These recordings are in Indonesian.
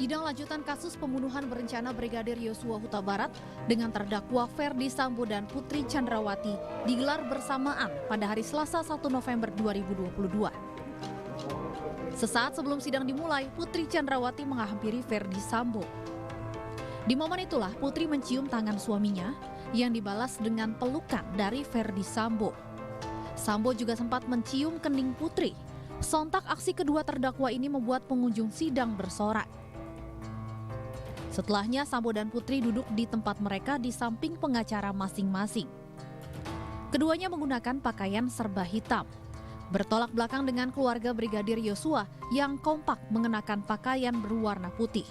Sidang lanjutan kasus pembunuhan berencana Brigadir Yosua Huta Barat dengan terdakwa Ferdy Sambo dan Putri Chandrawati digelar bersamaan pada hari Selasa 1 November 2022. Sesaat sebelum sidang dimulai, Putri Chandrawati menghampiri Ferdy Sambo. Di momen itulah Putri mencium tangan suaminya yang dibalas dengan pelukan dari Ferdy Sambo. Sambo juga sempat mencium kening Putri. Sontak aksi kedua terdakwa ini membuat pengunjung sidang bersorak. Setelahnya Sambo dan Putri duduk di tempat mereka di samping pengacara masing-masing. Keduanya menggunakan pakaian serba hitam. Bertolak belakang dengan keluarga Brigadir Yosua yang kompak mengenakan pakaian berwarna putih.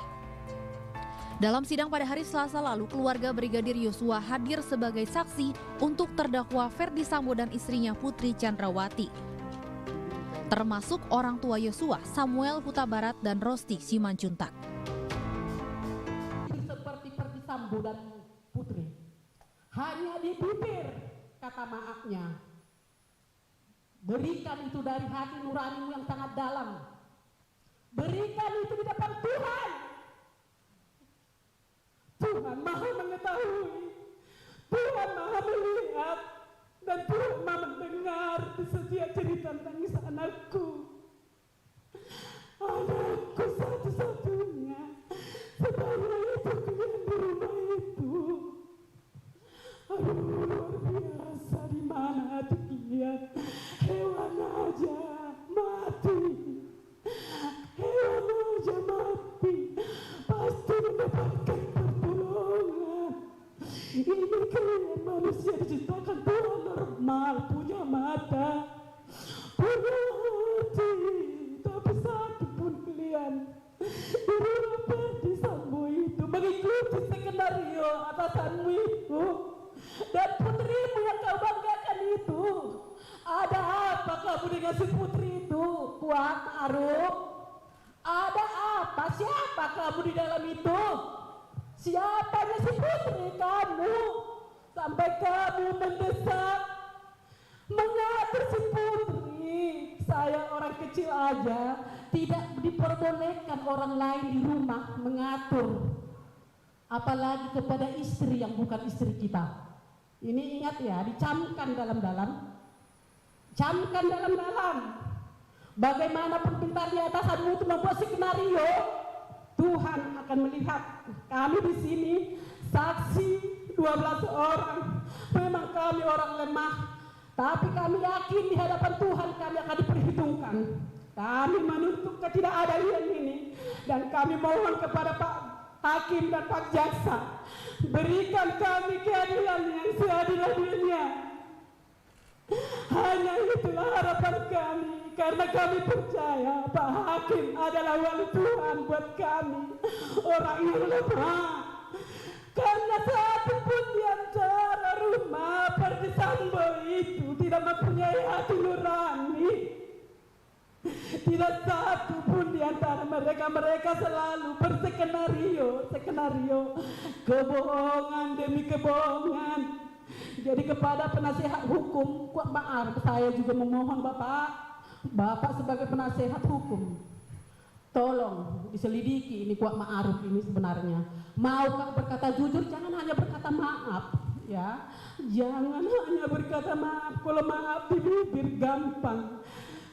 Dalam sidang pada hari Selasa lalu, keluarga Brigadir Yosua hadir sebagai saksi untuk terdakwa Ferdy Sambo dan istrinya Putri Chandrawati. Termasuk orang tua Yosua, Samuel Huta Barat dan Rosti Simanjuntak. Seperti Ferdy Sambo dan Putri, hanya di bibir kata maafnya. Berikan itu dari hati nuranimu yang sangat dalam. Berikan itu di depan Tuhan. Tuhan Maha mengetahui, Tuhan Maha melihat, dan Tuhan Maha mendengar di setiap cerita tangis anakku. Anakku satu-satunya, sebanyak itu kalian di rumah itu. Aduh, luar biasa, di mana hati kalian? Hewan aja mati, hewan aja mati, pasti mendapatkan pertolongan. Ini kalian manusia diciptakan Tuhan normal, punya mata, punya hati, tapi satu pun kalian di rumah Ferdy Sambo itu mengikuti skenario atasanmu itu dan putrimu yang kau banggakan itu. Ada apa kamu dengan si Putri itu, Kuat Ma'ruf? Ada apa? Siapa kamu di dalam itu? Siapanya si Putri kamu? Sampai kamu mendesak, mengatur si Putri. Saya orang kecil aja, tidak diperbolehkan orang lain di rumah mengatur. Apalagi kepada istri yang bukan istri kita. Ini ingat ya, dicamkan dalam-dalam. Camkan dalam-dalam. Bagaimanapun pintarnya atasanmu itu membuat skenario, Tuhan akan melihat. Kami di sini saksi 12 orang. Memang kami orang lemah, tapi kami yakin di hadapan Tuhan kami akan diperhitungkan. Kami menuntut ketidakadilan ini dan kami mohon kepada Pak Hakim dan Pak Jaksa, berikan kami keadilan yang seadil-adilnya. Hanya itulah harapan kami, karena kami percaya Pak Hakim adalah wali Tuhan buat kami, orang yang lemah. Karena satu pun di antara rumah Ferdy Sambo itu tidak mempunyai hati nurani. Tidak satu pun di antara mereka selalu berskenario, kebohongan demi kebohongan. Jadi kepada penasihat hukum Kuat Ma'ruf, saya juga memohon Bapak sebagai penasihat hukum, tolong diselidiki ini Kuat Ma'ruf ini sebenarnya. Mau kau berkata jujur, jangan hanya berkata maaf, ya. Jangan hanya berkata maaf. Kalau maaf di bibir gampang.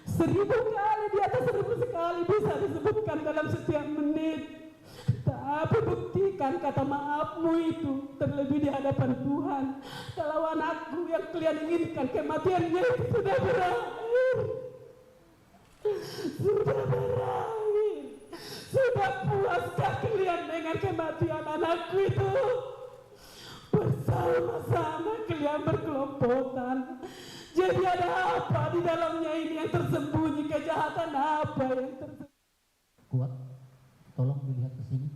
1000 kali di atas 1000 sekali bisa disebutkan dalam setiap menit. Tapi buktikan kata maafmu itu terlebih di hadapan Tuhan. Kalau anakku yang kalian inginkan kematiannya itu sudah berakhir. Sudah berakhir. Sudah puaskah kalian dengan kematian anakku itu? Bersama-sama kalian berkelompokan. Jadi ada apa di dalamnya ini yang tersembunyi, kejahatan apa yang tersembunyi? Kuat, tolong dilihat ke sini,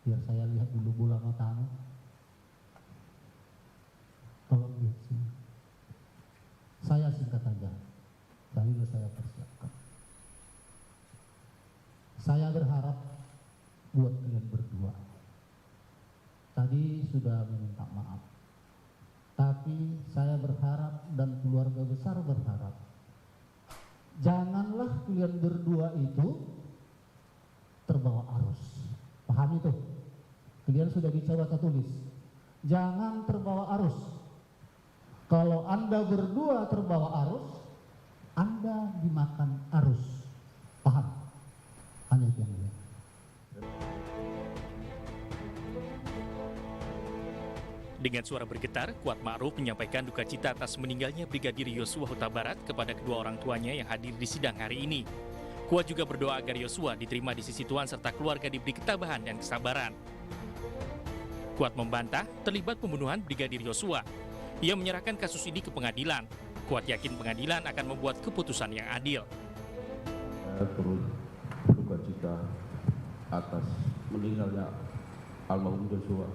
biar saya lihat dulu bola matamu. Tolong lihat sini. Saya singkat aja, dalil saya persiapkan. Saya berharap buat kalian berdua. Tadi sudah meminta maaf, tapi saya berharap dan keluarga besar berharap, janganlah kalian berdua itu terbawa arus Paham itu? Kalian sudah bisa baca tulis. Jangan terbawa arus. Kalau Anda berdua terbawa arus, Anda dimakan arus. Paham? Hanya itu yang dia. Dengan suara bergetar, Kuat Ma'ruf menyampaikan duka cita atas meninggalnya Brigadir Yosua Huta Barat kepada kedua orang tuanya yang hadir di sidang hari ini. Kuat juga berdoa agar Yosua diterima di sisi Tuhan serta keluarga diberi ketabahan dan kesabaran. Kuat membantah terlibat pembunuhan Brigadir Yosua. Ia menyerahkan kasus ini ke pengadilan. Kuat yakin pengadilan akan membuat keputusan yang adil. Saya turut berduka cita atas meninggalnya almarhum Yosua.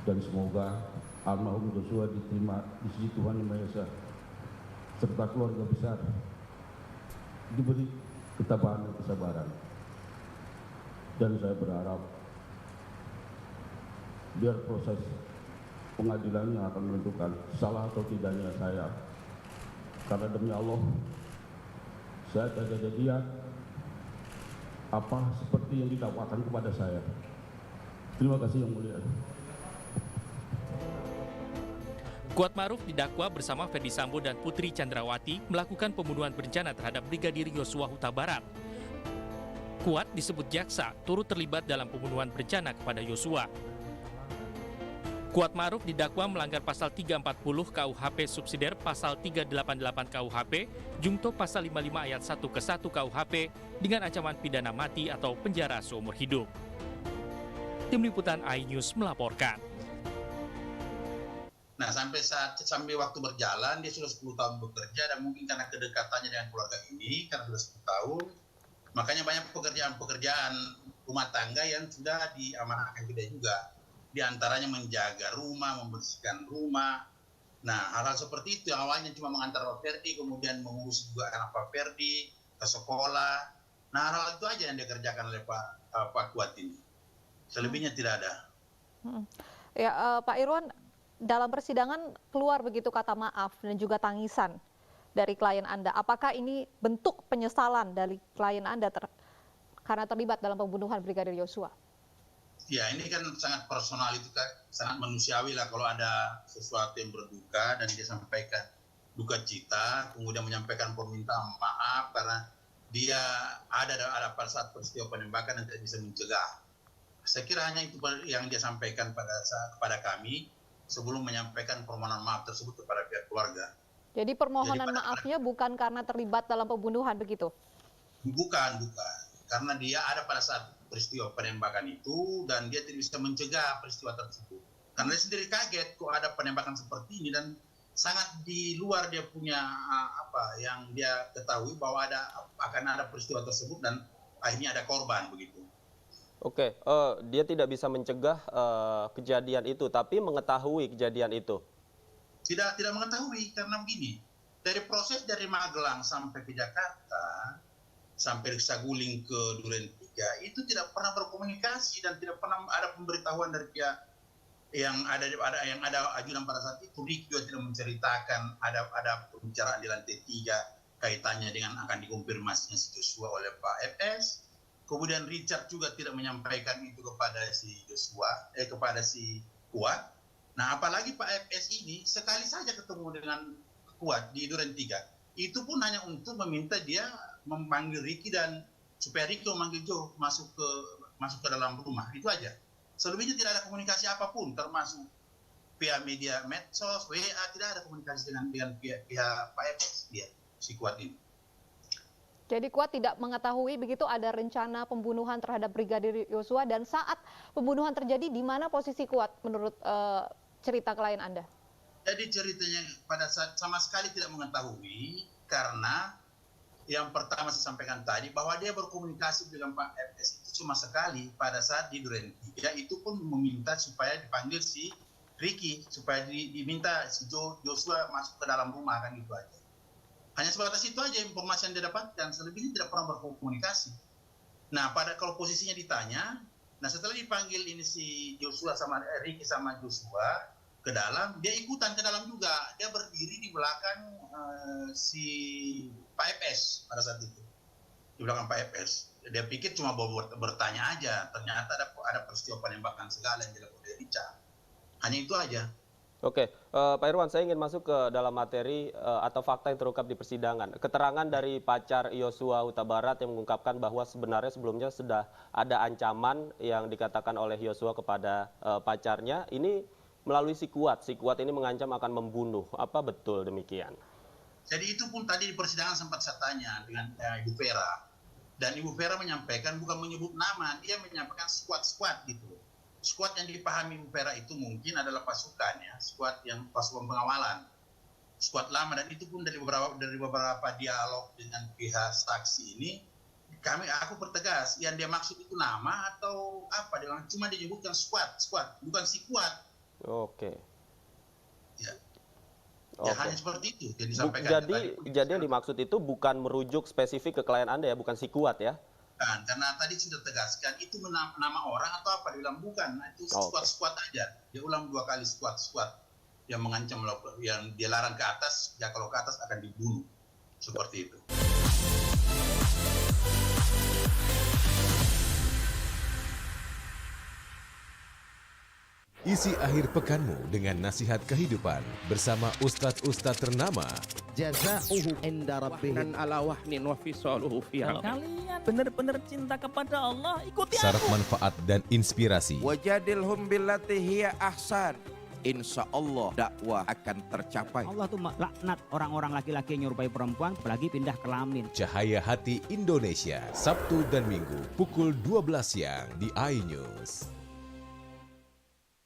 Dan semoga almarhum Yosua diterima di sisi Tuhan Yang Maha Esa serta keluarga besar, diberi ketabahan dan kesabaran. Dan saya berharap biar proses pengadilan yang akan menentukan salah atau tidaknya saya, karena demi Allah saya tidak lihat apa seperti yang didakwakan kepada saya. Terima kasih Yang Mulia. Kuat Ma'ruf didakwa bersama Ferdi Sambo dan Putri Chandrawati melakukan pembunuhan berencana terhadap Brigadir Yosua Huta Barat. Kuat disebut jaksa turut terlibat dalam pembunuhan berencana kepada Yosua. Kuat Ma'ruf didakwa melanggar pasal 340 KUHP subsidiar pasal 388 KUHP, jungto pasal 55 ayat 1 ke 1 KUHP dengan ancaman pidana mati atau penjara seumur hidup. Tim Liputan iNews melaporkan. Nah, sampai waktu berjalan dia sudah 10 tahun bekerja, dan mungkin karena kedekatannya dengan keluarga ini karena sudah 10 tahun, makanya banyak pekerjaan rumah tangga yang sudah diamanahkan ke dia juga. Di antaranya menjaga rumah, membersihkan rumah. Nah, hal-hal seperti itu yang awalnya cuma mengantar Pak Ferdi, kemudian mengurus juga anak Pak Ferdi ke sekolah. Nah, hal-hal itu aja yang dikerjakan oleh Pak Kuat ini. Selebihnya tidak ada. Ya, Pak Irwan, dalam persidangan keluar begitu kata maaf dan juga tangisan dari klien Anda. Apakah ini bentuk penyesalan dari klien Anda karena terlibat dalam pembunuhan Brigadir Yosua? Ya, ini kan sangat personal, itu kan sangat manusiawi lah kalau ada sesuatu yang berduka dan dia sampaikan duka cita, kemudian menyampaikan permintaan maaf karena dia ada pada saat peristiwa penembakan dan tidak bisa mencegah. Saya kira hanya itu yang dia sampaikan kepada kami sebelum menyampaikan permohonan maaf tersebut kepada pihak keluarga. Jadi permohonan maafnya bukan karena terlibat dalam pembunuhan begitu? Bukan. Karena dia ada pada saat peristiwa penembakan itu dan dia tidak bisa mencegah peristiwa tersebut. Karena dia sendiri kaget kok ada penembakan seperti ini dan sangat di luar dia punya yang dia ketahui bahwa akan ada peristiwa tersebut dan akhirnya ada korban begitu. Oke, dia tidak bisa mencegah kejadian itu, tapi mengetahui kejadian itu. Tidak mengetahui karena begini, dari proses dari Magelang sampai ke Jakarta, sampai ke Saguling ke Duren 3, itu tidak pernah berkomunikasi dan tidak pernah ada pemberitahuan dari pihak yang ada ajudan pada saat itu. Ricky juga tidak menceritakan ada pembicaraan di lantai 3 kaitannya dengan akan dikonfirmasinya si Joshua oleh Pak FS. Kemudian Richard juga tidak menyampaikan itu kepada si Joshua, kepada si Kuat. Nah, apalagi Pak FS ini sekali saja ketemu dengan Kuat di Duren 3. Itu pun hanya untuk meminta dia memanggil Ricky dan supaya Ricky memanggil Joe masuk ke dalam rumah. Itu aja. Selebihnya tidak ada komunikasi apapun, termasuk pihak media medsos, WA, tidak ada komunikasi dengan pihak Pak FS dia, si Kuat ini. Jadi Kuat tidak mengetahui begitu ada rencana pembunuhan terhadap Brigadir Yosua, dan saat pembunuhan terjadi di mana posisi Kuat menurut cerita klien Anda? Jadi ceritanya pada saat sama sekali tidak mengetahui karena yang pertama saya sampaikan tadi bahwa dia berkomunikasi dengan Pak FS itu cuma sekali pada saat di Duren 3, itu pun meminta supaya dipanggil si Ricky, supaya diminta si Joshua masuk ke dalam rumah, kan gitu aja. Hanya sebatas itu aja informasi yang dia dapatkan, selebihnya tidak pernah berkomunikasi. Nah, kalau posisinya ditanya, nah setelah dipanggil ini si Joshua sama Ricky sama Joshua ke dalam, dia ikutan ke dalam juga. Dia berdiri di belakang si Pak FS pada saat itu. Di belakang Pak FS. Dia pikir cuma bawa bertanya aja, ternyata ada peristiwa penembakan segala yang dilakukan oleh Richard. Hanya itu aja. Oke, Pak Irwan, saya ingin masuk ke dalam materi atau fakta yang terungkap di persidangan. Keterangan dari pacar Yosua Huta Barat yang mengungkapkan bahwa sebenarnya sebelumnya sudah ada ancaman yang dikatakan oleh Yosua kepada pacarnya. Ini melalui si Kuat ini mengancam akan membunuh. Apa betul demikian? Jadi itu pun tadi di persidangan sempat saya tanya dengan Ibu Vera. Dan Ibu Vera menyampaikan bukan menyebut nama, dia menyampaikan squad gitu. Squad yang dipahami Ibu Vera itu mungkin adalah pasukan ya, squad yang pasukan pengawalan. Squad lama, dan itu pun dari beberapa dialog dengan pihak saksi ini, aku pertegas, yang dia maksud itu nama atau apa, dia cuma disebutkan squad, bukan si Kuat. Oke. Ya. Ya, hanya seperti itu yang disampaikan. Jadi yang dimaksud itu bukan merujuk spesifik ke klien Anda ya, bukan si Kuat ya? Bukan, karena tadi sudah tegaskan itu nama orang atau apa, diulang bukan. Nah, itu squad aja. Dia ulang 2 kali squad yang mengancam, yang dia larang ke atas, ya kalau ke atas akan dibunuh. Seperti itu. Isi akhir pekanmu dengan nasihat kehidupan bersama ustadz-ustadz ternama. Jazauhu inda rabbih dan ala wahnin wa fisaluhu fiha. Kalau kalian benar-benar cinta kepada Allah, ikuti Syarat aku. manfaat dan inspirasi. Wajadilhum billati hiya ahsan. Insya Allah dakwah akan tercapai. Allah tuh laknat orang-orang laki-laki yang nyerupai perempuan, apalagi pindah kelamin. Cahaya Hati Indonesia, Sabtu dan Minggu pukul 12 siang di iNews.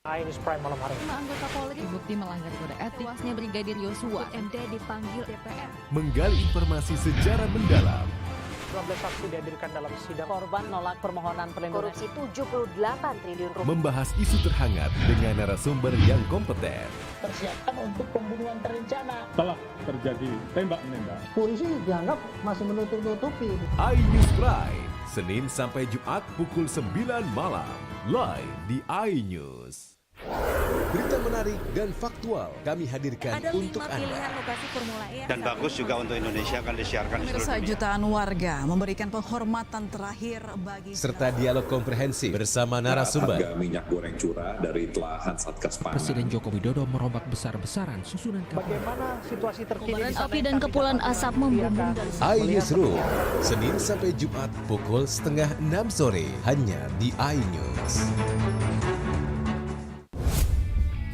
iNews Prime malam hari. 5 anggota Polri bukti melanggar kode etik. Tewasnya Brigadir Yosua, MD dipanggil DPR. Menggali informasi secara mendalam. 12 saksi dihadirkan dalam sidang. Korban nolak permohonan perlindungan. Korupsi 78 triliun rupiah. Membahas isu terhangat dengan narasumber yang kompeten. Persiapkan untuk pembunuhan terencana. Telah terjadi tembak-menembak. Polisi dianggap masih menutup-nutupi. iNews Prime, Senin sampai Jumat pukul 9 malam. Live di iNews. Berita menarik dan faktual kami hadirkan untuk Anda. Lokasi Formula E. Dan bagus juga untuk Indonesia akan disiarkan di seluruh dunia. Jutaan warga memberikan penghormatan terakhir bagi serta dialog komprehensif bersama narasumber. Harga minyak goreng curah dari telahan Satgas Pangan. Presiden Joko Widodo merombak besar-besaran susunan kabinet. Bagaimana situasi terkini? Api dan kepulan asap membumbung dari iNewsroom, Senin sampai Jumat pukul 5:30 sore hanya di iNews.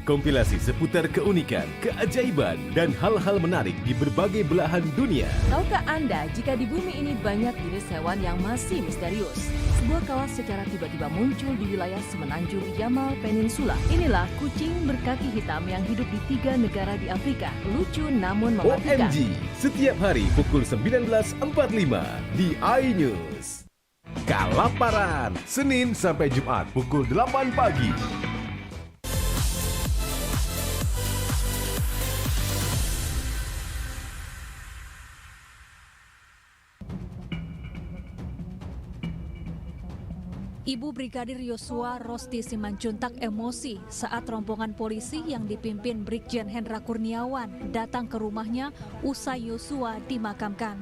Kompilasi seputar keunikan, keajaiban, dan hal-hal menarik di berbagai belahan dunia. Tahukah Anda jika di bumi ini banyak jenis hewan yang masih misterius? Sebuah kawas secara tiba-tiba muncul di wilayah semenanjung Yamal Peninsula. Inilah kucing berkaki hitam yang hidup di 3 negara di Afrika. Lucu namun mematikan. OMG, setiap hari pukul 19.45 di iNews. Kalaparan, Senin sampai Jumat pukul 8 pagi. Ibu Brigadir Yosua Rosti Simanjuntak emosi saat rombongan polisi yang dipimpin Brigjen Hendra Kurniawan datang ke rumahnya usai Yosua dimakamkan.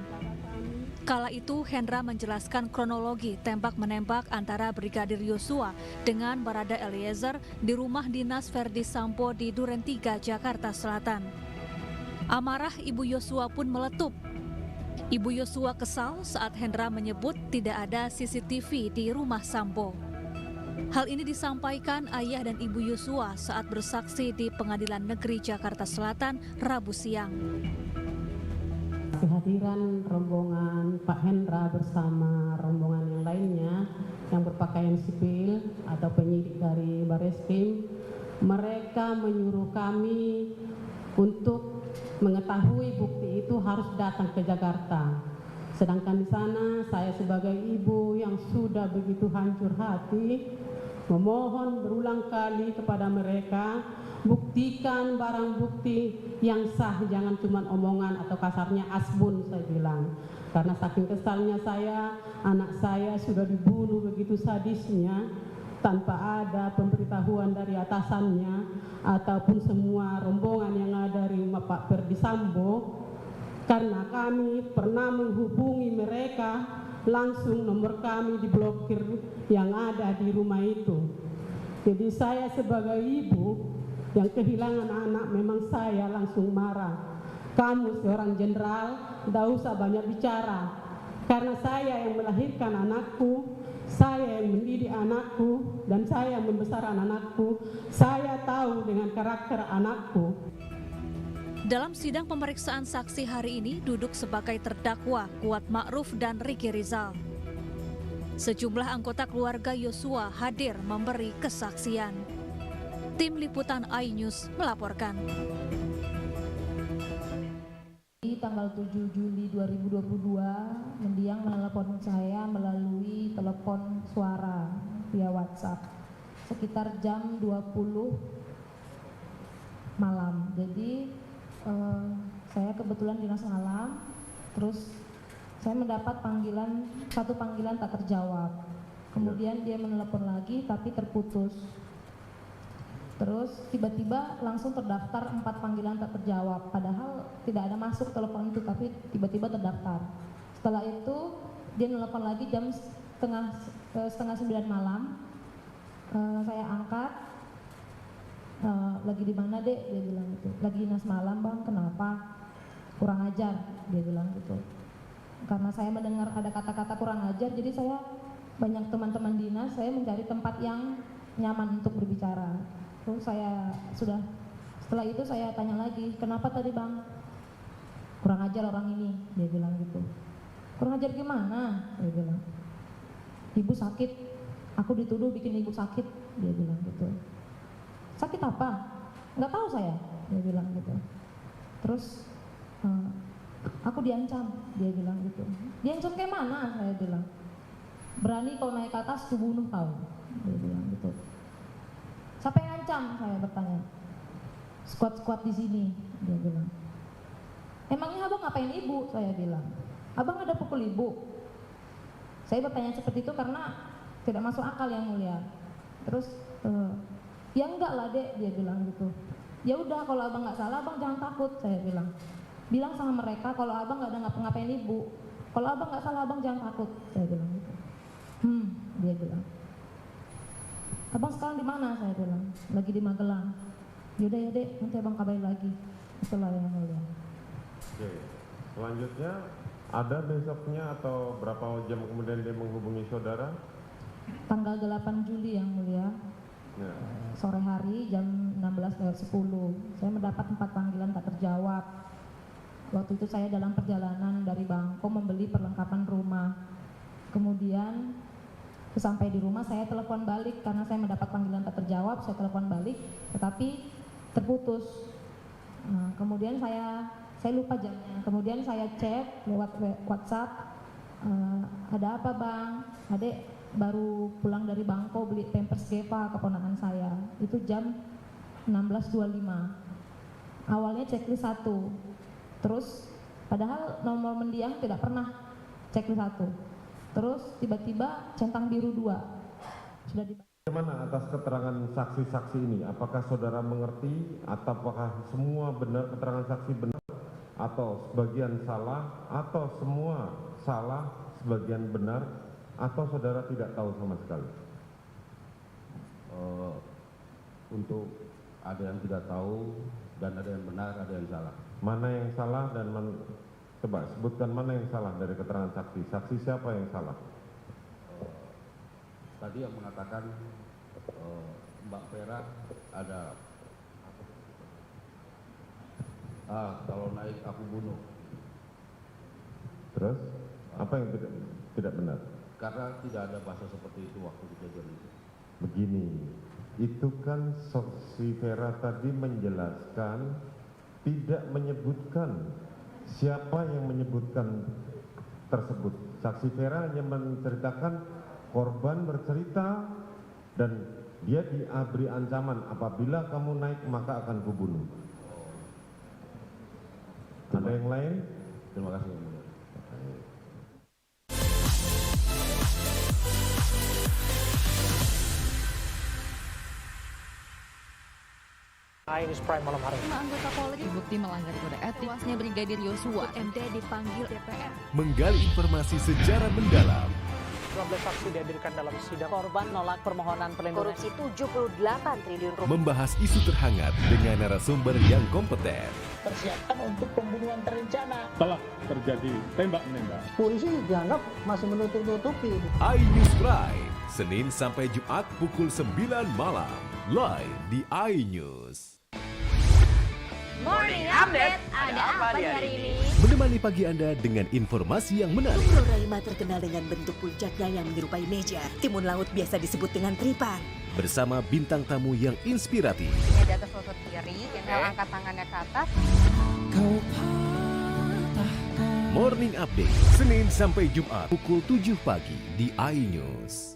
Kala itu Hendra menjelaskan kronologi tembak-menembak antara Brigadir Yosua dengan Barada Eliezer di rumah dinas Verdi Sambo di Duren 3, Jakarta Selatan. Amarah Ibu Yosua pun meletup. Ibu Yosua kesal saat Hendra menyebut tidak ada CCTV di rumah Sambo. Hal ini disampaikan ayah dan ibu Yosua saat bersaksi di Pengadilan Negeri Jakarta Selatan Rabu siang. Kehadiran rombongan Pak Hendra bersama rombongan yang lainnya yang berpakaian sipil atau penyidik dari Bareskrim, mereka menyuruh kami untuk mengetahui bukti itu harus datang ke Jakarta. Sedangkan di sana saya sebagai ibu yang sudah begitu hancur hati memohon berulang kali kepada mereka, buktikan barang bukti yang sah, jangan cuma omongan atau kasarnya asbun saya bilang. Karena saking kesalnya saya, anak saya sudah dibunuh begitu sadisnya tanpa ada pemberitahuan dari atasannya ataupun semua rombongan yang ada di rumah Pak Verdi Sambo. Karena kami pernah menghubungi mereka langsung nomor kami diblokir yang ada di rumah itu. Jadi saya sebagai ibu yang kehilangan anak, memang saya langsung marah. Kamu seorang jenderal, tidak usah banyak bicara. Karena saya yang melahirkan anakku, saya yang mendidik anakku, dan saya yang membesarkan anakku. Saya tahu dengan karakter anakku. Dalam sidang pemeriksaan saksi hari ini duduk sebagai terdakwa Kuat Ma'ruf dan Riki Rizal. Sejumlah anggota keluarga Yosua hadir memberi kesaksian. Tim Liputan iNews melaporkan. Di tanggal 7 Juli 2022, mendiang menelepon saya melalui telepon suara via WhatsApp sekitar jam 20 malam. Jadi saya kebetulan dinas malam, terus saya mendapat satu panggilan tak terjawab. Kemudian dia menelepon lagi tapi terputus. Terus tiba-tiba langsung terdaftar 4 panggilan tak terjawab, padahal tidak ada masuk telepon itu, tapi tiba-tiba terdaftar. Setelah itu dia menelepon lagi jam setengah 9 malam. Saya angkat, lagi di mana dek? Dia bilang gitu. Lagi dinas malam bang. Kenapa? Kurang ajar, dia bilang gitu. Karena saya mendengar ada kata-kata kurang ajar, jadi saya banyak teman-teman dinas, saya mencari tempat yang nyaman untuk berbicara. Terus setelah itu saya tanya lagi, kenapa tadi bang? Kurang ajar orang ini, dia bilang gitu. Kurang ajar gimana? Dia bilang. Ibu sakit, aku dituduh bikin ibu sakit, dia bilang gitu. Sakit apa? Nggak tahu saya, dia bilang gitu. Terus aku diancam, dia bilang gitu. Diancam kayak mana? Saya bilang. Berani kau naik ke atas, ku bunuh kau, dia bilang gitu. Siapa yang ancam? Saya bertanya. Squad di sini, dia bilang. Emangnya abang ngapain ibu? Saya bilang. Abang ada pukul ibu? Saya bertanya seperti itu karena tidak masuk akal yang mulia. Terus ya enggak lah dek, dia bilang gitu. Ya udah kalau abang nggak salah, abang jangan takut, saya bilang. Bilang sama mereka kalau abang nggak ada ngapa-ngapain ibu. Kalau abang nggak salah, abang jangan takut, saya bilang gitu. Dia bilang. Abang sekarang di mana? Saya bilang. Lagi di Magelang. Yaudah ya dek, nanti abang kabarin lagi. Itulah yang mulia. Oke, selanjutnya ada besoknya atau berapa jam kemudian dia menghubungi saudara? Tanggal 8 Juli yang mulia. Ya. Sore hari jam 16:10 saya mendapat 4 panggilan tak terjawab. Waktu itu saya dalam perjalanan dari Bangko membeli perlengkapan rumah. Kemudian sampai di rumah saya telepon balik karena saya mendapat panggilan tak terjawab. Saya telepon balik tetapi terputus. Kemudian saya lupa jamnya. Kemudian saya chat lewat WhatsApp, ada apa bang? Adek baru pulang dari Bangko beli Pampers Geva keponakan saya. Itu jam 16.25. Awalnya checklist 1. Terus padahal nomor mendiang tidak pernah checklist 1. Terus tiba-tiba centang biru 2. Sudah dibaca. Bagaimana atas keterangan saksi-saksi ini? Apakah saudara mengerti atau apakah semua benar keterangan saksi benar atau sebagian salah atau semua salah sebagian benar atau saudara tidak tahu sama sekali? Untuk ada yang tidak tahu dan ada yang benar, ada yang salah. Mana yang salah dan coba sebutkan mana yang salah dari keterangan saksi. Saksi siapa yang salah? Tadi yang mengatakan Mbak Vera ada kalau naik aku bunuh. Terus apa yang tidak benar? Karena tidak ada bahasa seperti itu waktu kejadian itu. Begini, itu kan si Vera tadi menjelaskan tidak menyebutkan siapa yang menyebutkan tersebut. Saksi Vera hanya menceritakan korban bercerita dan dia diberi ancaman apabila kamu naik maka akan kubunuh. Ada yang lain? Terima kasih yang mulia. iNews Prime malam hari ini. 5 anggota Polri terbukti melanggar kode etik. Tewasnya Brigadir Yosua, MD dipanggil DPR. Menggali informasi secara mendalam. 12 saksi dihadirkan dalam sidang. Korban nolak permohonan perlindungan. Korupsi 78 triliun rupiah. Membahas isu terhangat dengan narasumber yang kompeten. Persiapan untuk pembunuhan terencana. Telah terjadi tembak-menembak. Polisi dianggap masih menutup-nutupi. iNews Prime, Senin sampai Jumat pukul 9 malam. Live di iNews. Morning Update, ada apa di hari ini? Menemani pagi Anda dengan informasi yang menarik. Pulau terkenal dengan bentuk puncaknya yang menyerupai meja. Timun laut biasa disebut dengan tripan. Bersama bintang tamu yang inspiratif. Ini di atas lutut kiri, tinggal angkat tangannya ke atas. Morning Update, Senin sampai Jumat pukul 7 pagi di iNews.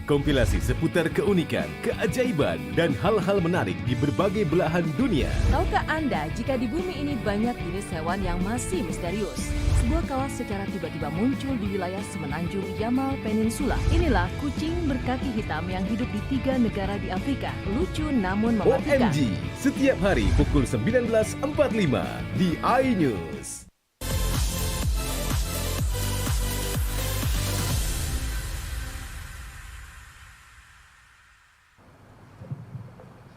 Kompilasi seputar keunikan, keajaiban, dan hal-hal menarik di berbagai belahan dunia. Tahukah Anda jika di bumi ini banyak jenis hewan yang masih misterius? Sebuah kawas secara tiba-tiba muncul di wilayah semenanjung Yamal Peninsula. Inilah kucing berkaki hitam yang hidup di 3 negara di Afrika. Lucu namun mematikan. OMG, setiap hari pukul 19.45 di iNews.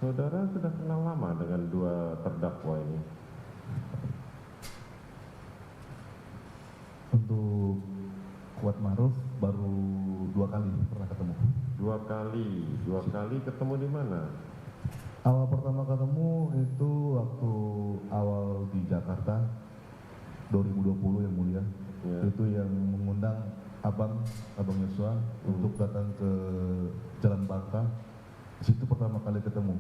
Saudara sudah kenal lama dengan dua terdakwa ini? Untuk Kuat Ma'ruf baru 2 kali pernah ketemu. 2 kali ketemu di mana? Awal pertama ketemu itu waktu awal di Jakarta 2020 yang mulia. Ya. Itu yang mengundang Abang Yosua untuk datang ke Jalan Bangka. Di situ pertama kali ketemu.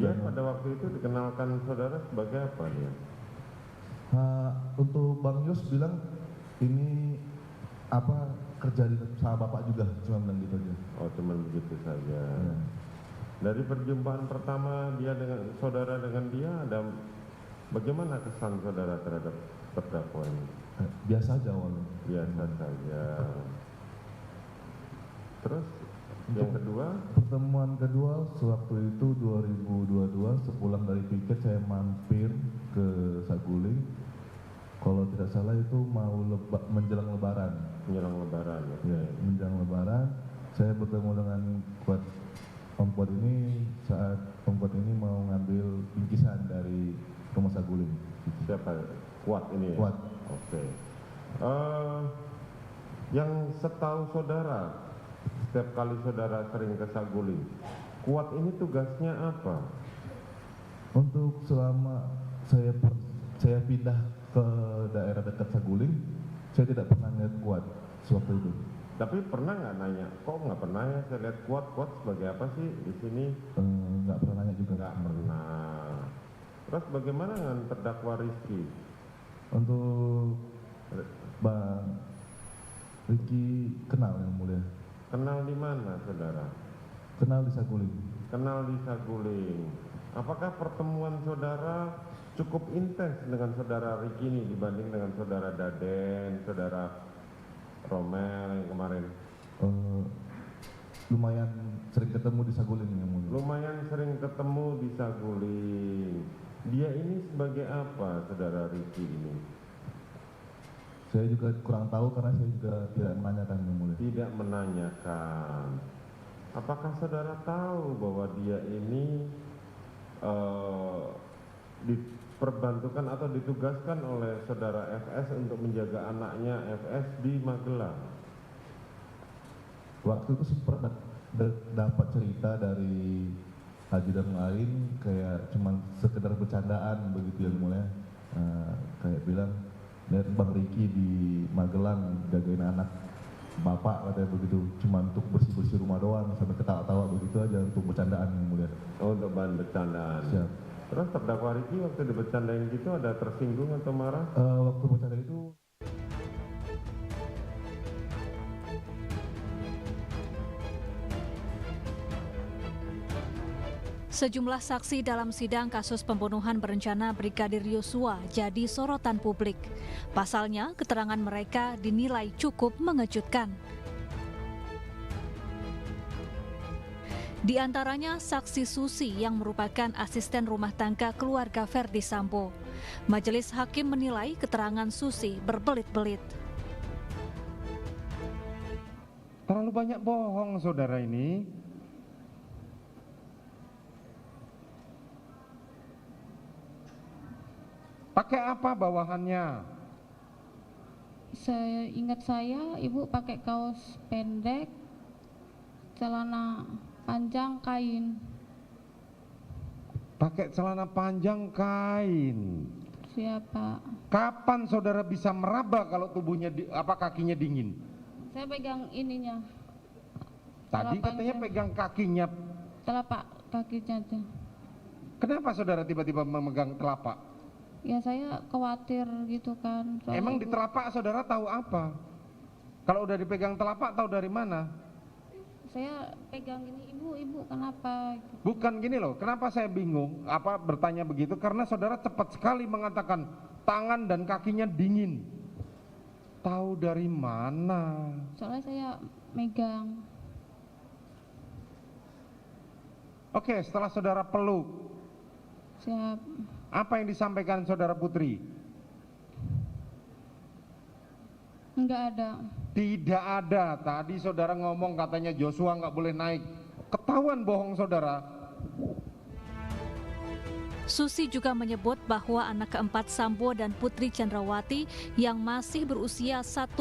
Dia pada waktu itu dikenalkan saudara sebagai apa dia? Untuk Bang Yos bilang ini apa kerja di sama bapak juga, cuma bilang gitu aja. Oh, cuma begitu saja. Ya. Dari perjumpaan pertama dia dengan saudara dengan dia, ada bagaimana kesan saudara terhadap terdakwa ini? Biasa aja awalnya. Biasa saja. Terus yang kedua? Pertemuan kedua sewaktu itu 2022 sepulang dari piket saya mampir ke Saguling. Kalau tidak salah itu mau menjelang lebaran. Menjelang lebaran, oke. Ya, menjelang lebaran saya bertemu dengan Om Kuat ini saat Om Kuat ini mau ngambil bingkisan dari rumah Saguling. Siapa? Kuat ini ya? Kuat. Oke. Yang setahu saudara, setiap kali saudara sering ke Saguling, Kuat ini tugasnya apa? Untuk selama saya pindah ke daerah dekat Saguling, saya tidak pernah lihat Kuat sewaktu itu. Tapi pernah nggak nanya, kok nggak pernah ya saya lihat Kuat sebagai apa sih di sini? Nggak pernah nanya juga. Nggak pernah. Terus bagaimana dengan terdakwa Rizky? Untuk Bang Rizky kenal yang mulia. Kenal di mana saudara? Kenal di Saguling. Kenal di Saguling. Apakah pertemuan saudara cukup intens dengan saudara Ricky ini dibanding dengan saudara Daden, saudara Romel yang kemarin? Lumayan sering ketemu di Saguling yang mulia. Lumayan sering ketemu di Saguling. Dia ini sebagai apa saudara Ricky ini? Saya juga kurang tahu karena saya juga tidak menanyakan yang mulia. Tidak menanyakan. Apakah saudara tahu bahwa dia ini diperbantukan atau ditugaskan oleh saudara FS untuk menjaga anaknya FS di Magelang? Waktu itu sempat dapat cerita dari Haji dan lain kayak cuman sekedar bercandaan begitu yang mulia. Kayak bilang lihat Bang Ricky di Magelang jagain anak bapak katanya begitu, cuma untuk bersih-bersih rumah doang sampai ketawa-tawa begitu aja untuk bercandaan yang mulia. Oh, untuk bahan bercandaan. Siap. Terus terdakwa Ricky waktu dibercandain gitu ada tersinggung atau marah? Waktu bercanda itu Sejumlah saksi dalam sidang kasus pembunuhan berencana Brigadir Yosua jadi sorotan publik. Pasalnya, keterangan mereka dinilai cukup mengejutkan. Di antaranya saksi Susi yang merupakan asisten rumah tangga keluarga Verdi Sambo. Majelis hakim menilai keterangan Susi berbelit-belit. Terlalu banyak bohong saudara ini. Pakai apa bawahannya? Ingat saya, ibu pakai kaos pendek, celana panjang kain. Pakai celana panjang kain. Siapa? Kapan saudara bisa meraba kalau tubuhnya kakinya dingin? Saya pegang ininya. Tadi katanya pegang kakinya. Telapak kakinya aja. Kenapa saudara tiba-tiba memegang telapak? Ya saya khawatir gitu kan. Emang di telapak saudara tahu apa? Kalau udah dipegang telapak tahu dari mana? Saya pegang ini, ibu kenapa? Bukan gini loh, kenapa saya bingung bertanya begitu? Karena saudara cepat sekali mengatakan tangan dan kakinya dingin. Tahu dari mana? Soalnya saya megang. Oke, setelah saudara peluk. Siap. Apa yang disampaikan saudara Putri? Enggak ada. Tidak ada. Tadi saudara ngomong katanya Joshua nggak boleh naik. Ketahuan bohong saudara. Susi juga menyebut bahwa anak keempat Sambo dan Putri Chandrawati yang masih berusia 1,5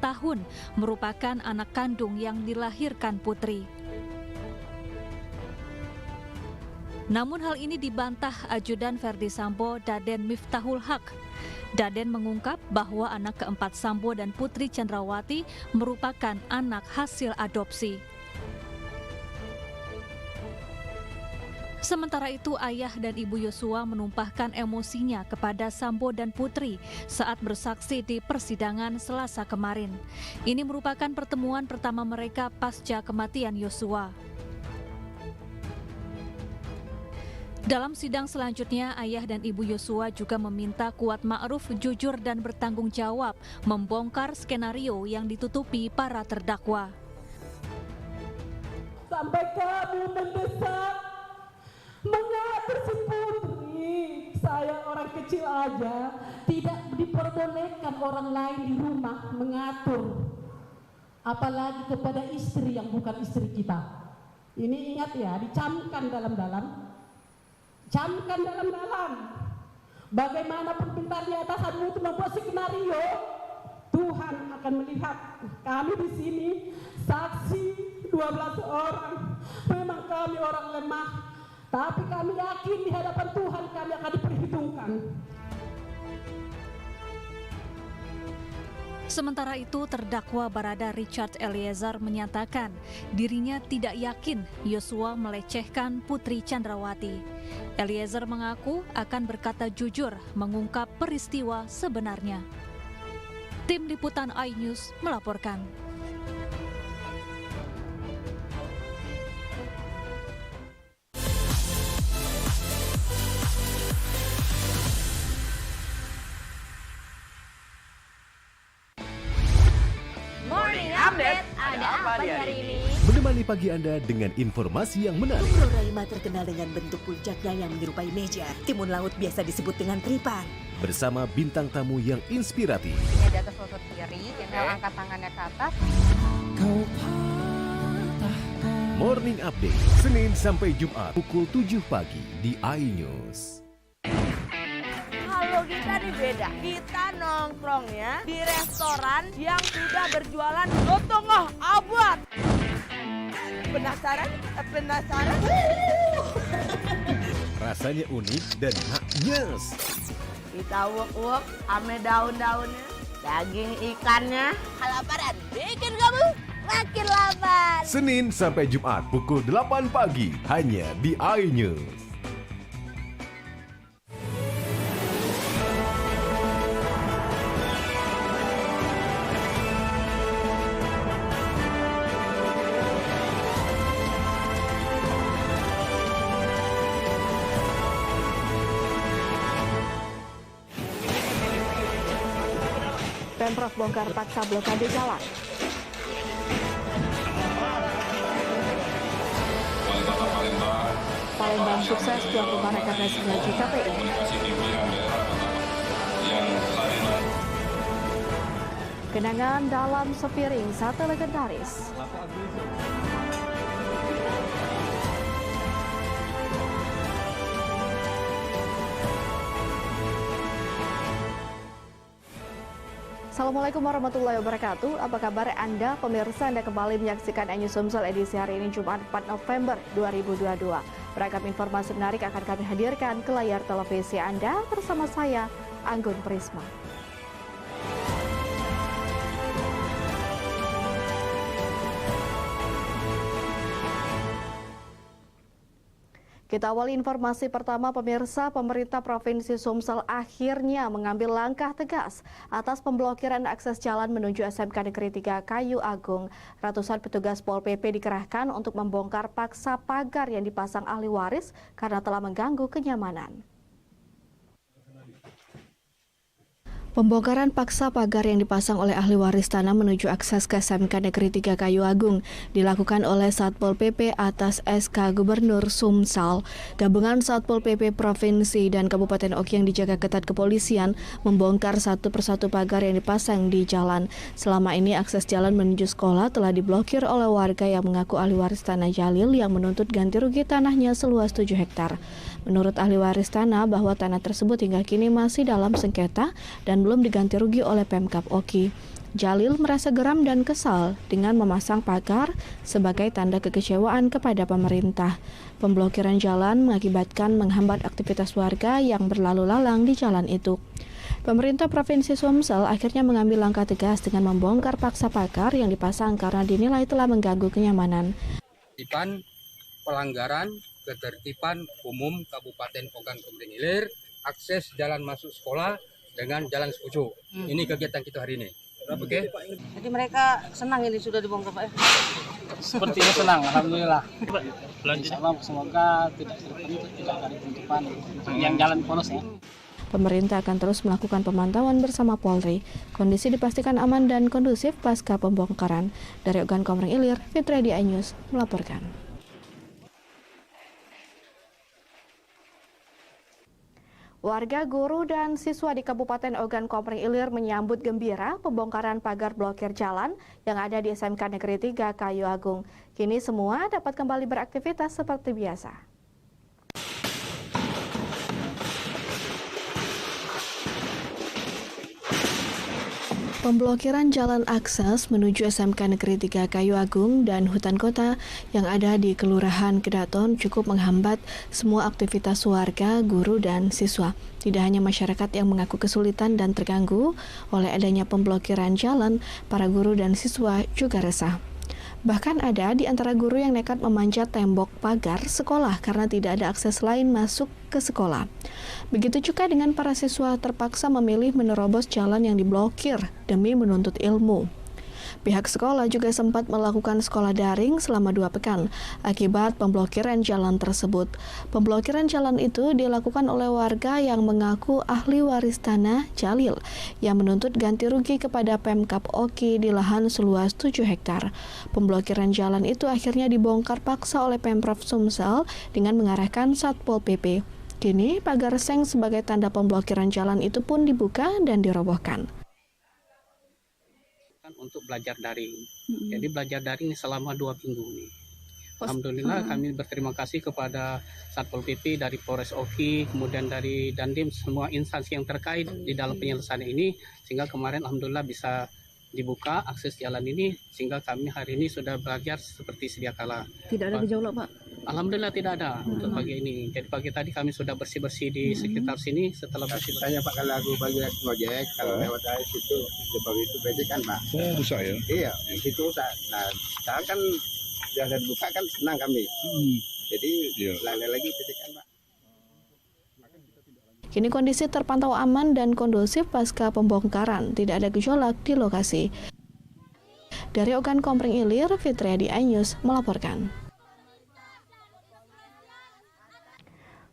tahun merupakan anak kandung yang dilahirkan Putri. Namun hal ini dibantah Ajudan Verdi Sambo, Daden Miftahul Haq. Daden mengungkap bahwa anak keempat Sambo dan Putri Chandrawati merupakan anak hasil adopsi. Sementara itu, ayah dan ibu Yosua menumpahkan emosinya kepada Sambo dan Putri saat bersaksi di persidangan Selasa kemarin. Ini merupakan pertemuan pertama mereka pasca kematian Yosua. Dalam sidang selanjutnya, ayah dan ibu Yosua juga meminta Kuat Ma'ruf jujur dan bertanggung jawab membongkar skenario yang ditutupi para terdakwa. Sampai kamu mendesak mengatur si Putri, saya orang kecil aja tidak diperbolehkan orang lain di rumah mengatur, apalagi kepada istri yang bukan istri kita. Ini ingat ya, dicamkan dalam-dalam. Camkan dalam-dalam. Bagaimanapun pintar di atasanmu itu membuat skenario, Tuhan akan melihat. Kami di sini saksi 12 orang. Memang kami orang lemah, tapi kami yakin di hadapan Tuhan kami akan diperhitungkan. Sementara itu, terdakwa Barada Richard Eliezer menyatakan dirinya tidak yakin Yosua melecehkan Putri Chandrawati. Eliezer mengaku akan berkata jujur mengungkap peristiwa sebenarnya. Tim Liputan iNews melaporkan. Menemani pagi Anda dengan informasi yang menarik. Pulau Raima terkenal dengan bentuk puncaknya yang menyerupai meja. Timun laut biasa disebut dengan tripar. Bersama bintang tamu yang inspiratif. Ini di atas lutut kiri, angkat tangannya ke atas. Morning Update, Senin sampai Jumat pukul 7 pagi di iNews. Kalau kita nih beda, kita nongkrongnya di restoran yang sudah berjualan setengah abad. Penasaran? Rasanya unik dan nyes. Kita uek-uek ame daun-daunnya, daging ikannya. Kelaparan bikin kamu makin lapar. Senin sampai Jumat pukul 8 pagi hanya di iNews. Pemprov bongkar paksa blokade jalan. Palembang sukses tuan rumah Rakernas Melaju KPI. Kenangan dalam sepiring sate legendaris. Assalamualaikum warahmatullahi wabarakatuh. Apa kabar Anda pemirsa? Anda kembali menyaksikan iNews Sumsel edisi hari ini Jumat 4 November 2022. Beragam informasi menarik akan kami hadirkan ke layar televisi Anda bersama saya, Anggun Prisma. Kita awali informasi pertama pemirsa, pemerintah Provinsi Sumsel akhirnya mengambil langkah tegas atas pemblokiran akses jalan menuju SMK Negeri 3 Kayu Agung. Ratusan petugas Pol PP dikerahkan untuk membongkar paksa pagar yang dipasang ahli waris karena telah mengganggu kenyamanan. Pembongkaran paksa pagar yang dipasang oleh ahli waris tanah menuju akses ke SMK Negeri 3 Kayu Agung dilakukan oleh Satpol PP atas SK Gubernur Sumsel. Gabungan Satpol PP Provinsi dan Kabupaten Oki yang dijaga ketat kepolisian membongkar satu persatu pagar yang dipasang di jalan. Selama ini akses jalan menuju sekolah telah diblokir oleh warga yang mengaku ahli waris tanah Jalil yang menuntut ganti rugi tanahnya seluas 7 hektar. Menurut ahli waris tanah bahwa tanah tersebut hingga kini masih dalam sengketa dan belum diganti rugi oleh Pemkab Oki. Jalil merasa geram dan kesal dengan memasang pagar sebagai tanda kekecewaan kepada pemerintah. Pemblokiran jalan mengakibatkan menghambat aktivitas warga yang berlalu lalang di jalan itu. Pemerintah Provinsi Sumsel akhirnya mengambil langkah tegas dengan membongkar paksa pagar yang dipasang karena dinilai telah mengganggu kenyamanan. Pelanggaran ketertiban umum Kabupaten Ogan Komering Ilir, akses jalan masuk sekolah dengan jalan sepucuk. Ini kegiatan kita hari ini. Oke. Jadi mereka senang ini sudah dibongkar, Pak. Sepertinya senang, alhamdulillah. Insyaallah semoga tidak ada penutupan yang jalan polos ya. Pemerintah akan terus melakukan pemantauan bersama Polri. Kondisi dipastikan aman dan kondusif pasca pembongkaran. Dari Ogan Komering Ilir, Fitri di iNews melaporkan. Warga, guru, dan siswa di Kabupaten Ogan Komering Ilir menyambut gembira pembongkaran pagar blokir jalan yang ada di SMK Negeri 3 Kayu Agung. Kini semua dapat kembali beraktivitas seperti biasa. Pemblokiran jalan akses menuju SMK Negeri 3 Kayu Agung dan hutan kota yang ada di Kelurahan Kedaton cukup menghambat semua aktivitas warga, guru, dan siswa. Tidak hanya masyarakat yang mengaku kesulitan dan terganggu oleh adanya pemblokiran jalan, para guru dan siswa juga resah. Bahkan ada di antara guru yang nekat memanjat tembok pagar sekolah karena tidak ada akses lain masuk ke sekolah. Begitu juga dengan para siswa terpaksa memilih menerobos jalan yang diblokir demi menuntut ilmu. Pihak sekolah juga sempat melakukan sekolah daring selama 2 pekan akibat pemblokiran jalan tersebut. Pemblokiran jalan itu dilakukan oleh warga yang mengaku ahli waris tanah Jalil yang menuntut ganti rugi kepada Pemkab Oki di lahan seluas 7 hektar. Pemblokiran jalan itu akhirnya dibongkar paksa oleh Pemprov Sumsel dengan mengarahkan Satpol PP. Kini pagar seng sebagai tanda pemblokiran jalan itu pun dibuka dan dirobohkan. Untuk belajar daring. Jadi belajar daring selama 2 minggu nih. Alhamdulillah kami berterima kasih kepada Satpol PP dari Polres Oki, kemudian dari Dandim, semua instansi yang terkait di dalam penyelesaian ini, sehingga kemarin alhamdulillah bisa dibuka akses jalan ini, sehingga kami hari ini sudah belajar seperti sedia kala. Tidak ada gejolak, Pak? Alhamdulillah tidak ada untuk pagi ini. Jadi pagi tadi kami sudah bersih-bersih di sekitar sini. Setelah bersih-bersih. Tanya Pak, kalau aku bagi ngojek, kalau lewat dari situ, sebab itu becek kan Pak. Rusak ya? Iya, di situ rusak. Nah, sekarang kan sudah dibuka kan senang kami. Jadi lagi becek kan Pak. Kini kondisi terpantau aman dan kondusif pasca pembongkaran. Tidak ada gejolak di lokasi. Dari Ogan Komering Ilir, Fitri di iNews melaporkan.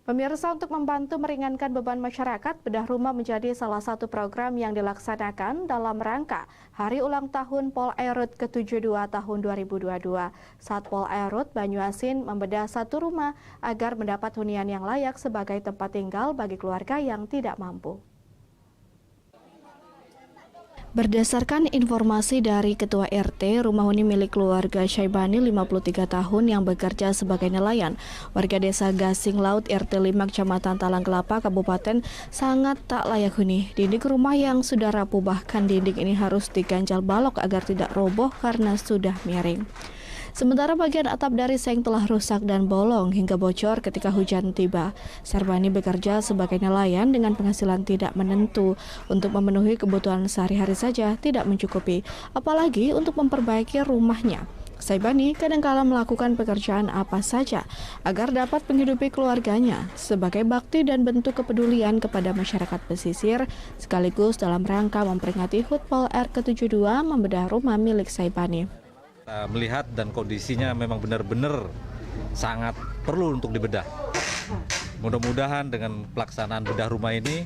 Pemirsa, untuk membantu meringankan beban masyarakat, bedah rumah menjadi salah satu program yang dilaksanakan dalam rangka Hari Ulang Tahun Pol Airut ke-72 tahun 2022. Saat Pol Airut Banyuasin membedah satu rumah agar mendapat hunian yang layak sebagai tempat tinggal bagi keluarga yang tidak mampu. Berdasarkan informasi dari Ketua RT, rumah huni milik keluarga Syaibani 53 tahun yang bekerja sebagai nelayan, warga desa Gasing Laut RT 5 Kecamatan Talang Kelapa, Kabupaten, sangat tak layak huni. Dinding rumah yang sudah rapuh, bahkan dinding ini harus diganjal balok agar tidak roboh karena sudah miring. Sementara bagian atap dari seng telah rusak dan bolong hingga bocor ketika hujan tiba. Sarbani bekerja sebagai nelayan dengan penghasilan tidak menentu. Untuk memenuhi kebutuhan sehari-hari saja tidak mencukupi, apalagi untuk memperbaiki rumahnya. Syaibani kadangkala melakukan pekerjaan apa saja agar dapat menghidupi keluarganya sebagai bakti dan bentuk kepedulian kepada masyarakat pesisir, sekaligus dalam rangka memperingati HUT Pol R ke-72 membedah rumah milik Syaibani. Melihat dan kondisinya memang benar-benar sangat perlu untuk dibedah. Mudah-mudahan dengan pelaksanaan bedah rumah ini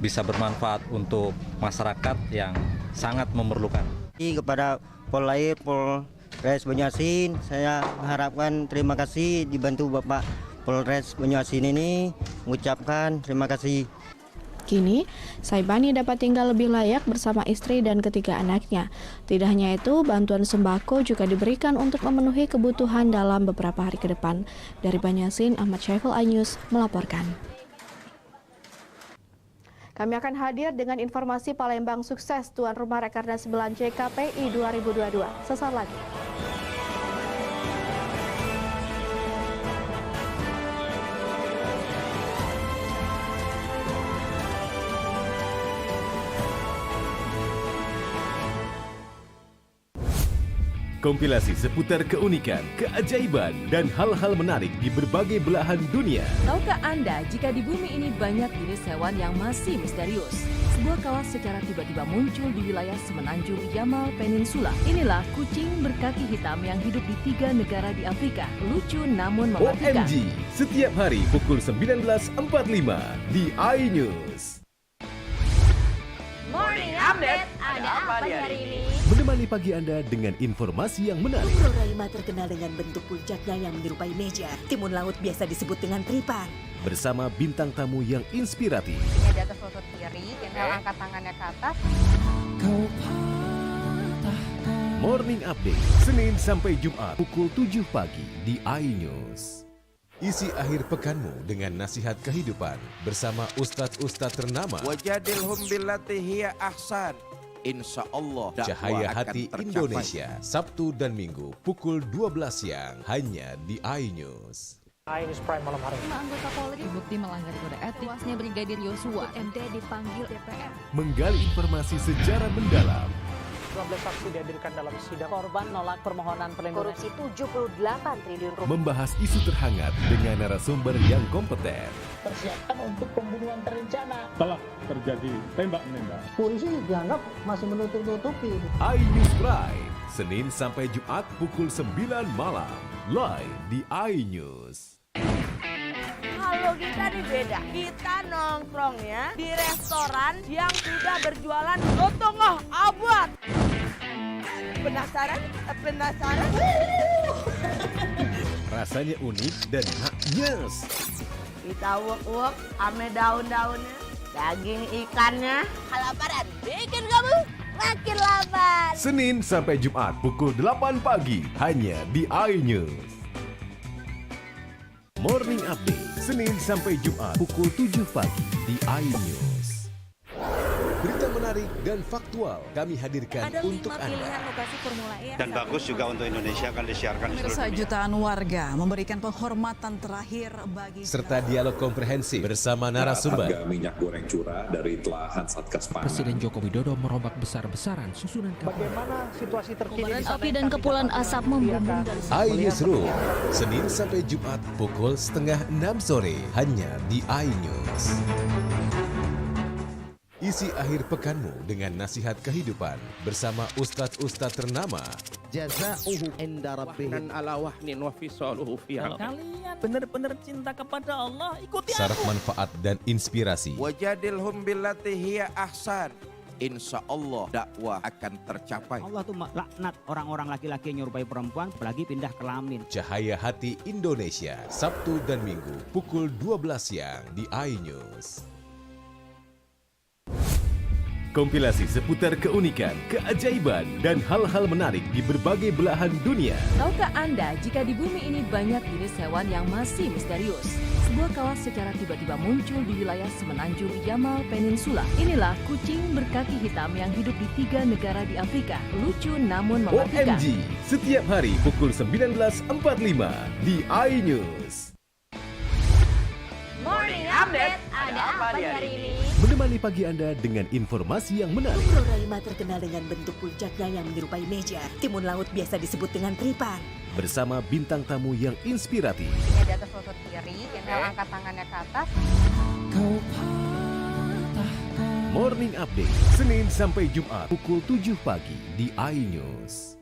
bisa bermanfaat untuk masyarakat yang sangat memerlukan. Kepada Polres Banyuasin, saya mengharapkan terima kasih dibantu Bapak Polres Banyuasin ini, mengucapkan terima kasih. Kini, Syaibani dapat tinggal lebih layak bersama istri dan ketiga anaknya. Tidak hanya itu, bantuan sembako juga diberikan untuk memenuhi kebutuhan dalam beberapa hari ke depan. Dari Banyuasin, Ahmad Syaiful, iNews melaporkan. Kami akan hadir dengan informasi Palembang sukses tuan rumah Rakernas 9 JKPI 2022. Sesaat lagi. Kompilasi seputar keunikan, keajaiban, dan hal-hal menarik di berbagai belahan dunia. Tahukah Anda jika di bumi ini banyak jenis hewan yang masih misterius? Sebuah kawas secara tiba-tiba muncul di wilayah semenanjung Yamal Peninsula. Inilah kucing berkaki hitam yang hidup di 3 negara di Afrika. Lucu namun mematikan. OMG, setiap hari pukul 19.45 di iNews. Morning Update, ada apa di hari ini? Menemani pagi Anda dengan informasi yang menarik. Pulau Raima terkenal dengan bentuk puncaknya yang menyerupai meja. Timun laut biasa disebut dengan tripan. Bersama bintang tamu yang inspiratif. Ini di atas lutut kiri, tinggal angkat tangannya ke atas. Morning Update, Senin sampai Jumat pukul 7 pagi di iNews. Isi akhir pekanmu dengan nasihat kehidupan bersama ustadz-ustadz ternama. Wajadilhum billati hiya ahsan. Insya Allah Cahaya Hati Indonesia, Sabtu dan Minggu pukul 12 siang hanya di iNews. iNews Prime malam hari. 5 anggota Polri terbukti melanggar kode etik. Tuasnya Brigadir Yosua, MD dipanggil DPR. Menggali informasi secara mendalam. 12 saksi dihadirkan dalam sidang. Korban nolak permohonan perlindungan. Korupsi 78 triliun rupiah. Membahas isu terhangat dengan narasumber yang kompeten. Persiapkan untuk pembunuhan terencana. Telah terjadi tembak-menembak. Polisi dianggap masih menutup-nutupi. iNews Prime, Senin sampai Jumat pukul 9 malam. Live di iNews. Kalau kita nih beda, kita nongkrongnya di restoran yang sudah berjualan lotongoh abad. Penasaran? Penasaran? Rasanya unik dan nyes. Kita uak-uak ame daun-daunnya, daging ikannya. Kelaparan bikin kamu makin lapar. Senin sampai Jumat pukul 8 pagi hanya di iNews. Morning Update, Senin sampai Jumat pukul 7 pagi di iNews. Berita menarik dan faktual kami hadirkan untuk Anda. Lokasi Formula E. Dan bagus juga untuk Indonesia akan disiarkan di seluruh dunia. Jutaan warga memberikan penghormatan terakhir bagi serta dialog komprehensif bersama narasumber. Harga minyak goreng curah dari telahan Satgas Pangan. Presiden Joko Widodo merombak besar-besaran susunan kapal. Bagaimana situasi terkini? Api dan kepulan asap membumbung dari iNewsroom, Senin sampai Jumat pukul 5:30 sore hanya di iNews. Isi akhir pekanmu dengan nasihat kehidupan bersama ustadz-ustadz ternama. jazauhu inda rabbih. Dan ala wahnin wa fisaluhu fi Kalau kalian benar-benar cinta kepada Allah, ikuti Syarat aku. manfaat dan inspirasi. wajadilhum billati hiya ahsan. Insya Allah dakwah akan tercapai. Allah tuh laknat orang-orang laki-laki yang nyerupai perempuan apalagi pindah kelamin. Cahaya Hati Indonesia, Sabtu dan Minggu pukul 12 siang di iNews. Kompilasi seputar keunikan, keajaiban, dan hal-hal menarik di berbagai belahan dunia. Tahukah Anda jika di bumi ini banyak jenis hewan yang masih misterius? Sebuah kawas secara tiba-tiba muncul di wilayah semenanjung Yamal Peninsula. Inilah kucing berkaki hitam yang hidup di 3 negara di Afrika. Lucu namun mematikan. OMG, setiap hari pukul 19.45 di iNews. Morning Update, ada apa di hari ini? Menemani pagi Anda dengan informasi yang menarik. Floraima terkenal dengan bentuk puncaknya yang menyerupai meja. Timun laut biasa disebut dengan tripan. Bersama bintang tamu yang inspiratif. Ini di atas lutut kiri, inhale angkat tangannya ke atas. Morning Update, Senin sampai Jumat pukul 7 pagi di iNews.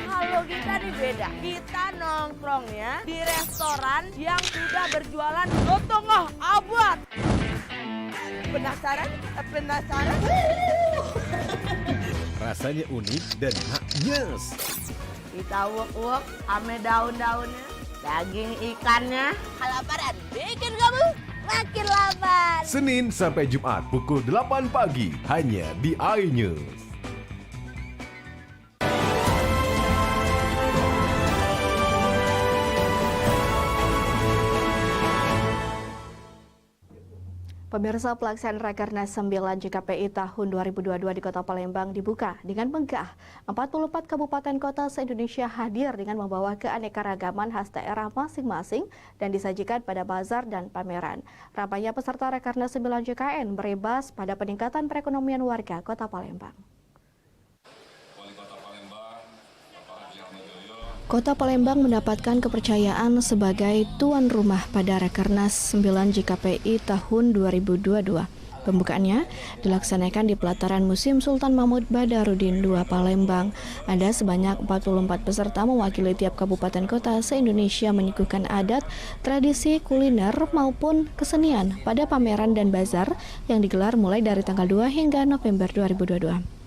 Kalau kita nih beda, kita nongkrongnya di restoran yang sudah berjualan setengah abad. Penasaran? Penasaran? Rasanya unik dan haknyes. Kita uak-uak ame daun-daunnya, daging ikannya. Kelaparan bikin kamu makin lapar. Senin sampai Jumat pukul 8 pagi hanya di iNews. Pemirsa, pelaksanaan Rakernas 9 JKPI tahun 2022 di Kota Palembang dibuka dengan megah. 44 kabupaten kota se-Indonesia hadir dengan membawa keanekaragaman khas daerah masing-masing dan disajikan pada bazar dan pameran. Ramainya peserta Rakernas 9 JKN berimbas pada peningkatan perekonomian warga Kota Palembang. Kota Palembang mendapatkan kepercayaan sebagai tuan rumah pada Rakernas 9 JKPI tahun 2022. Pembukaannya dilaksanakan di pelataran Museum Sultan Mahmud Badarudin II Palembang. Ada sebanyak 44 peserta mewakili tiap kabupaten kota se-Indonesia menyuguhkan adat, tradisi, kuliner maupun kesenian pada pameran dan bazar yang digelar mulai dari tanggal 2 hingga November 2022.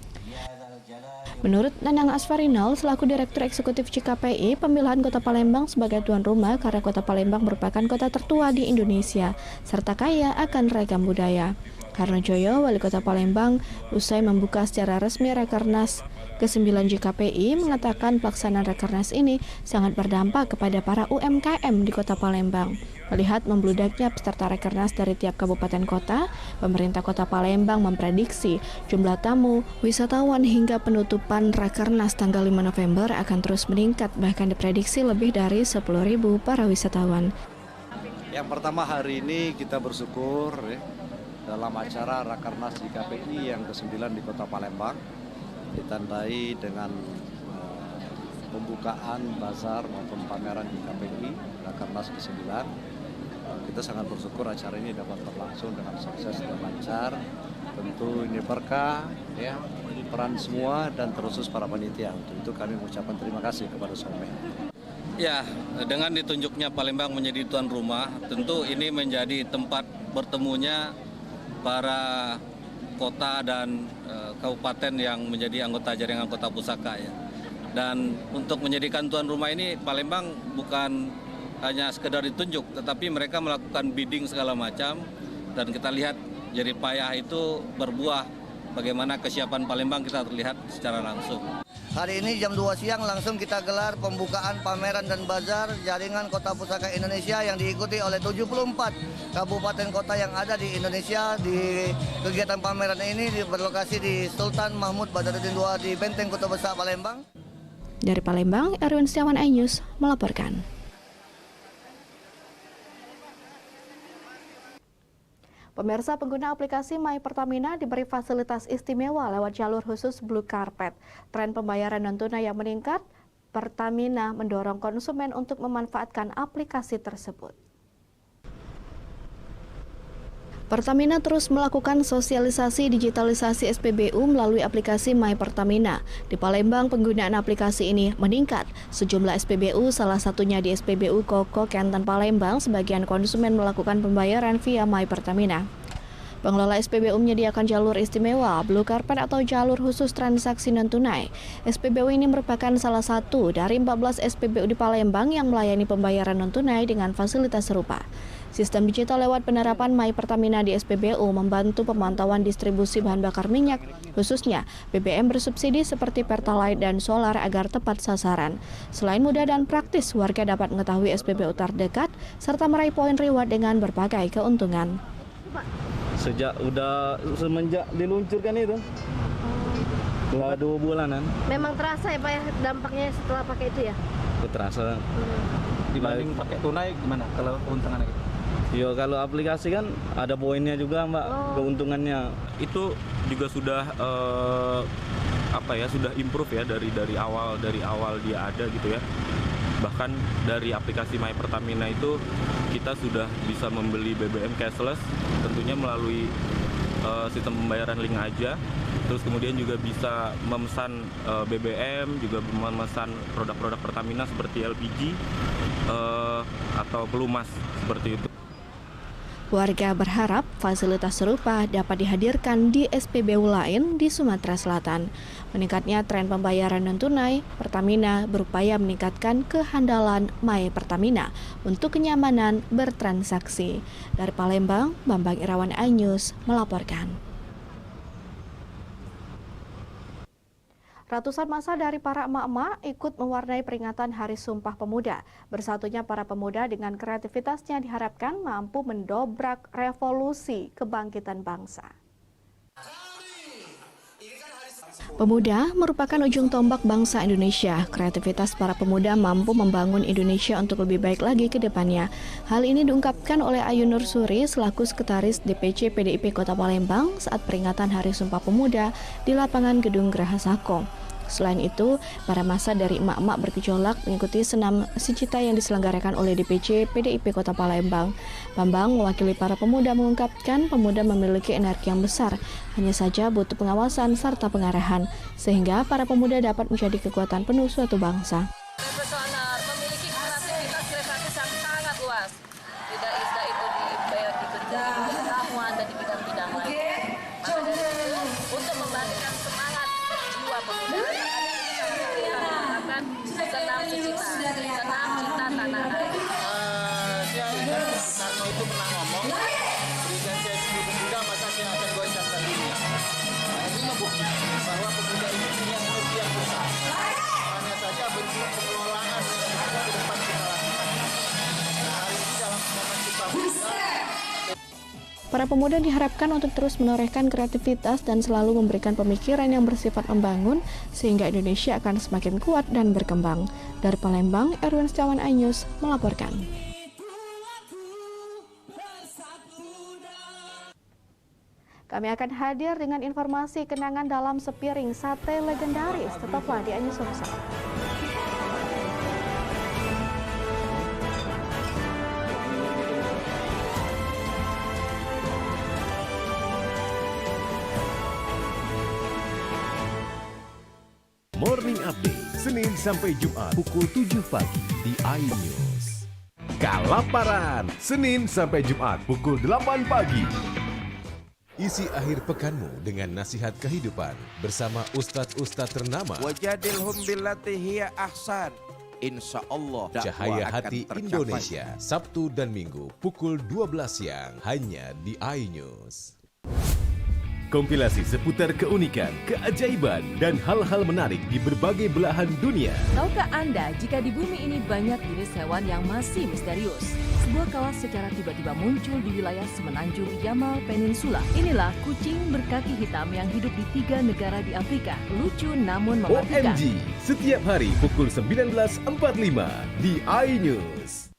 Menurut Nanang Asfarinal, selaku Direktur Eksekutif JKPI, pemilihan Kota Palembang sebagai tuan rumah karena Kota Palembang merupakan kota tertua di Indonesia, serta kaya akan ragam budaya. Karno Joyo, Wali Kota Palembang, usai membuka secara resmi Rakernas ke-9 JKPI, mengatakan pelaksanaan Rakernas ini sangat berdampak kepada para UMKM di Kota Palembang. Melihat membludaknya peserta Rakernas dari tiap kabupaten kota, pemerintah Kota Palembang memprediksi jumlah tamu, wisatawan hingga penutupan Rakernas tanggal 5 November akan terus meningkat, bahkan diprediksi lebih dari 10.000 para wisatawan. Yang pertama, hari ini kita bersyukur dalam acara Rakernas JKPI yang ke-9 di Kota Palembang ditandai dengan pembukaan bazar maupun pameran JKPI Rakernas ke-9. Kita sangat bersyukur acara ini dapat berlangsung dengan sukses dan lancar. Tentu ini berkah ya, peran semua dan terkhusus para panitia. Untuk itu kami mengucapkan terima kasih kepada Somen. Ya, dengan ditunjuknya Palembang menjadi tuan rumah, tentu ini menjadi tempat bertemunya para kota dan kabupaten yang menjadi anggota jaringan kota pusaka ya. Dan untuk menjadikan tuan rumah ini, Palembang bukan hanya sekedar ditunjuk, tetapi mereka melakukan bidding segala macam, dan kita lihat jerih payah itu berbuah. Bagaimana kesiapan Palembang kita terlihat secara langsung. Hari ini jam 2 siang langsung kita gelar pembukaan pameran dan bazar jaringan Kota Pusaka Indonesia yang diikuti oleh 74 kabupaten kota yang ada di Indonesia. Di kegiatan pameran ini berlokasi di Sultan Mahmud Badarudin II di Benteng Kota Besar Palembang. Dari Palembang, Erwin Setiawan, iNews melaporkan. Pemirsa, pengguna aplikasi My Pertamina diberi fasilitas istimewa lewat jalur khusus Blue Carpet. Tren pembayaran non-tunai yang meningkat, Pertamina mendorong konsumen untuk memanfaatkan aplikasi tersebut. Pertamina terus melakukan sosialisasi digitalisasi SPBU melalui aplikasi My Pertamina. Di Palembang, penggunaan aplikasi ini meningkat. Sejumlah SPBU, salah satunya di SPBU Koko Kenten Palembang, sebagian konsumen melakukan pembayaran via My Pertamina. Pengelola SPBU menyediakan jalur istimewa, Blue Carpet atau jalur khusus transaksi non-tunai. SPBU ini merupakan salah satu dari 14 SPBU di Palembang yang melayani pembayaran non-tunai dengan fasilitas serupa. Sistem digital lewat penerapan My Pertamina di SPBU membantu pemantauan distribusi bahan bakar minyak, khususnya BBM bersubsidi seperti Pertalite dan solar agar tepat sasaran. Selain mudah dan praktis, warga dapat mengetahui SPBU terdekat serta meraih poin reward dengan berbagai keuntungan. Semenjak diluncurkan itu, udah 2 bulanan. Memang terasa ya Pak ya dampaknya setelah pakai itu ya? Terasa. Dibanding pakai tunai gimana kalau keuntungannya? Yo, kalau aplikasi kan ada poinnya juga Mbak, keuntungannya. Itu juga sudah sudah improve ya dari awal dia ada gitu ya. Bahkan dari aplikasi My Pertamina itu kita sudah bisa membeli BBM cashless, tentunya melalui sistem pembayaran link aja. Terus kemudian juga bisa memesan BBM, juga memesan produk-produk Pertamina seperti LPG atau pelumas seperti itu. Warga berharap fasilitas serupa dapat dihadirkan di SPBU lain di Sumatera Selatan. Meningkatnya tren pembayaran non-tunai, Pertamina berupaya meningkatkan kehandalan My Pertamina untuk kenyamanan bertransaksi. Dari Palembang, Bambang Irawan, iNews melaporkan. Ratusan massa dari para emak-emak ikut mewarnai peringatan Hari Sumpah Pemuda. Bersatunya para pemuda dengan kreativitasnya diharapkan mampu mendobrak revolusi kebangkitan bangsa. Pemuda merupakan ujung tombak bangsa Indonesia. Kreativitas para pemuda mampu membangun Indonesia untuk lebih baik lagi ke depannya. Hal ini diungkapkan oleh Ayu Nursuri selaku Sekretaris DPC PDIP Kota Palembang saat peringatan Hari Sumpah Pemuda di lapangan Gedung Geraha Sako. Selain itu, para massa dari emak-emak bergejolak mengikuti senam Sicita yang diselenggarakan oleh DPC PDIP Kota Palembang. Bambang mewakili para pemuda mengungkapkan pemuda memiliki energi yang besar, hanya saja butuh pengawasan serta pengarahan, sehingga para pemuda dapat menjadi kekuatan penuh suatu bangsa. Memiliki kreativitas yang sangat luas. Tidak itu di pengetahuan dan di bidang-bidang lain. Maka dari itu, untuk membangkitkan semangat jiwa pemuda, kita menggunakan senam Sicita, senam cinta tanah air. Karena itu pernah ngomong, berikan saya 10 pemuda, maka saya akan goyangkan dunia. Ini membuktikan bahwa pemuda ini punya energi yang besar. Hanya saja bentuk pengelolaan yang bisa ke depan kita lakukan. Nah, hari ini dalam momen Sumpah Pemuda, Para pemuda diharapkan untuk terus menorehkan kreativitas dan selalu memberikan pemikiran yang bersifat membangun sehingga Indonesia akan semakin kuat dan berkembang. Dari Palembang, Erwin Setiawan, iNews melaporkan. Kami akan hadir dengan informasi kenangan dalam sepiring sate legendaris. Tetaplah di iNews Sumsel. Morning Update, Senin sampai Jumat pukul 7 pagi di iNews. Kalaparan, Senin sampai Jumat pukul 8 pagi. Isi akhir pekanmu dengan nasihat kehidupan bersama ustadz-ustadz ternama. Wajadilhum billati hiya ahsan. Insyaallah Cahaya Hati Indonesia, Sabtu dan Minggu pukul 12 siang hanya di iNews. Kompilasi seputar keunikan, keajaiban, dan hal-hal menarik di berbagai belahan dunia. Tahukah Anda jika di bumi ini banyak jenis hewan yang masih misterius? Sebuah kawas secara tiba-tiba muncul di wilayah semenanjung Yamal Peninsula. Inilah kucing berkaki hitam yang hidup di 3 negara di Afrika. Lucu namun mematikan. OMG, setiap hari pukul 19.45 di iNews.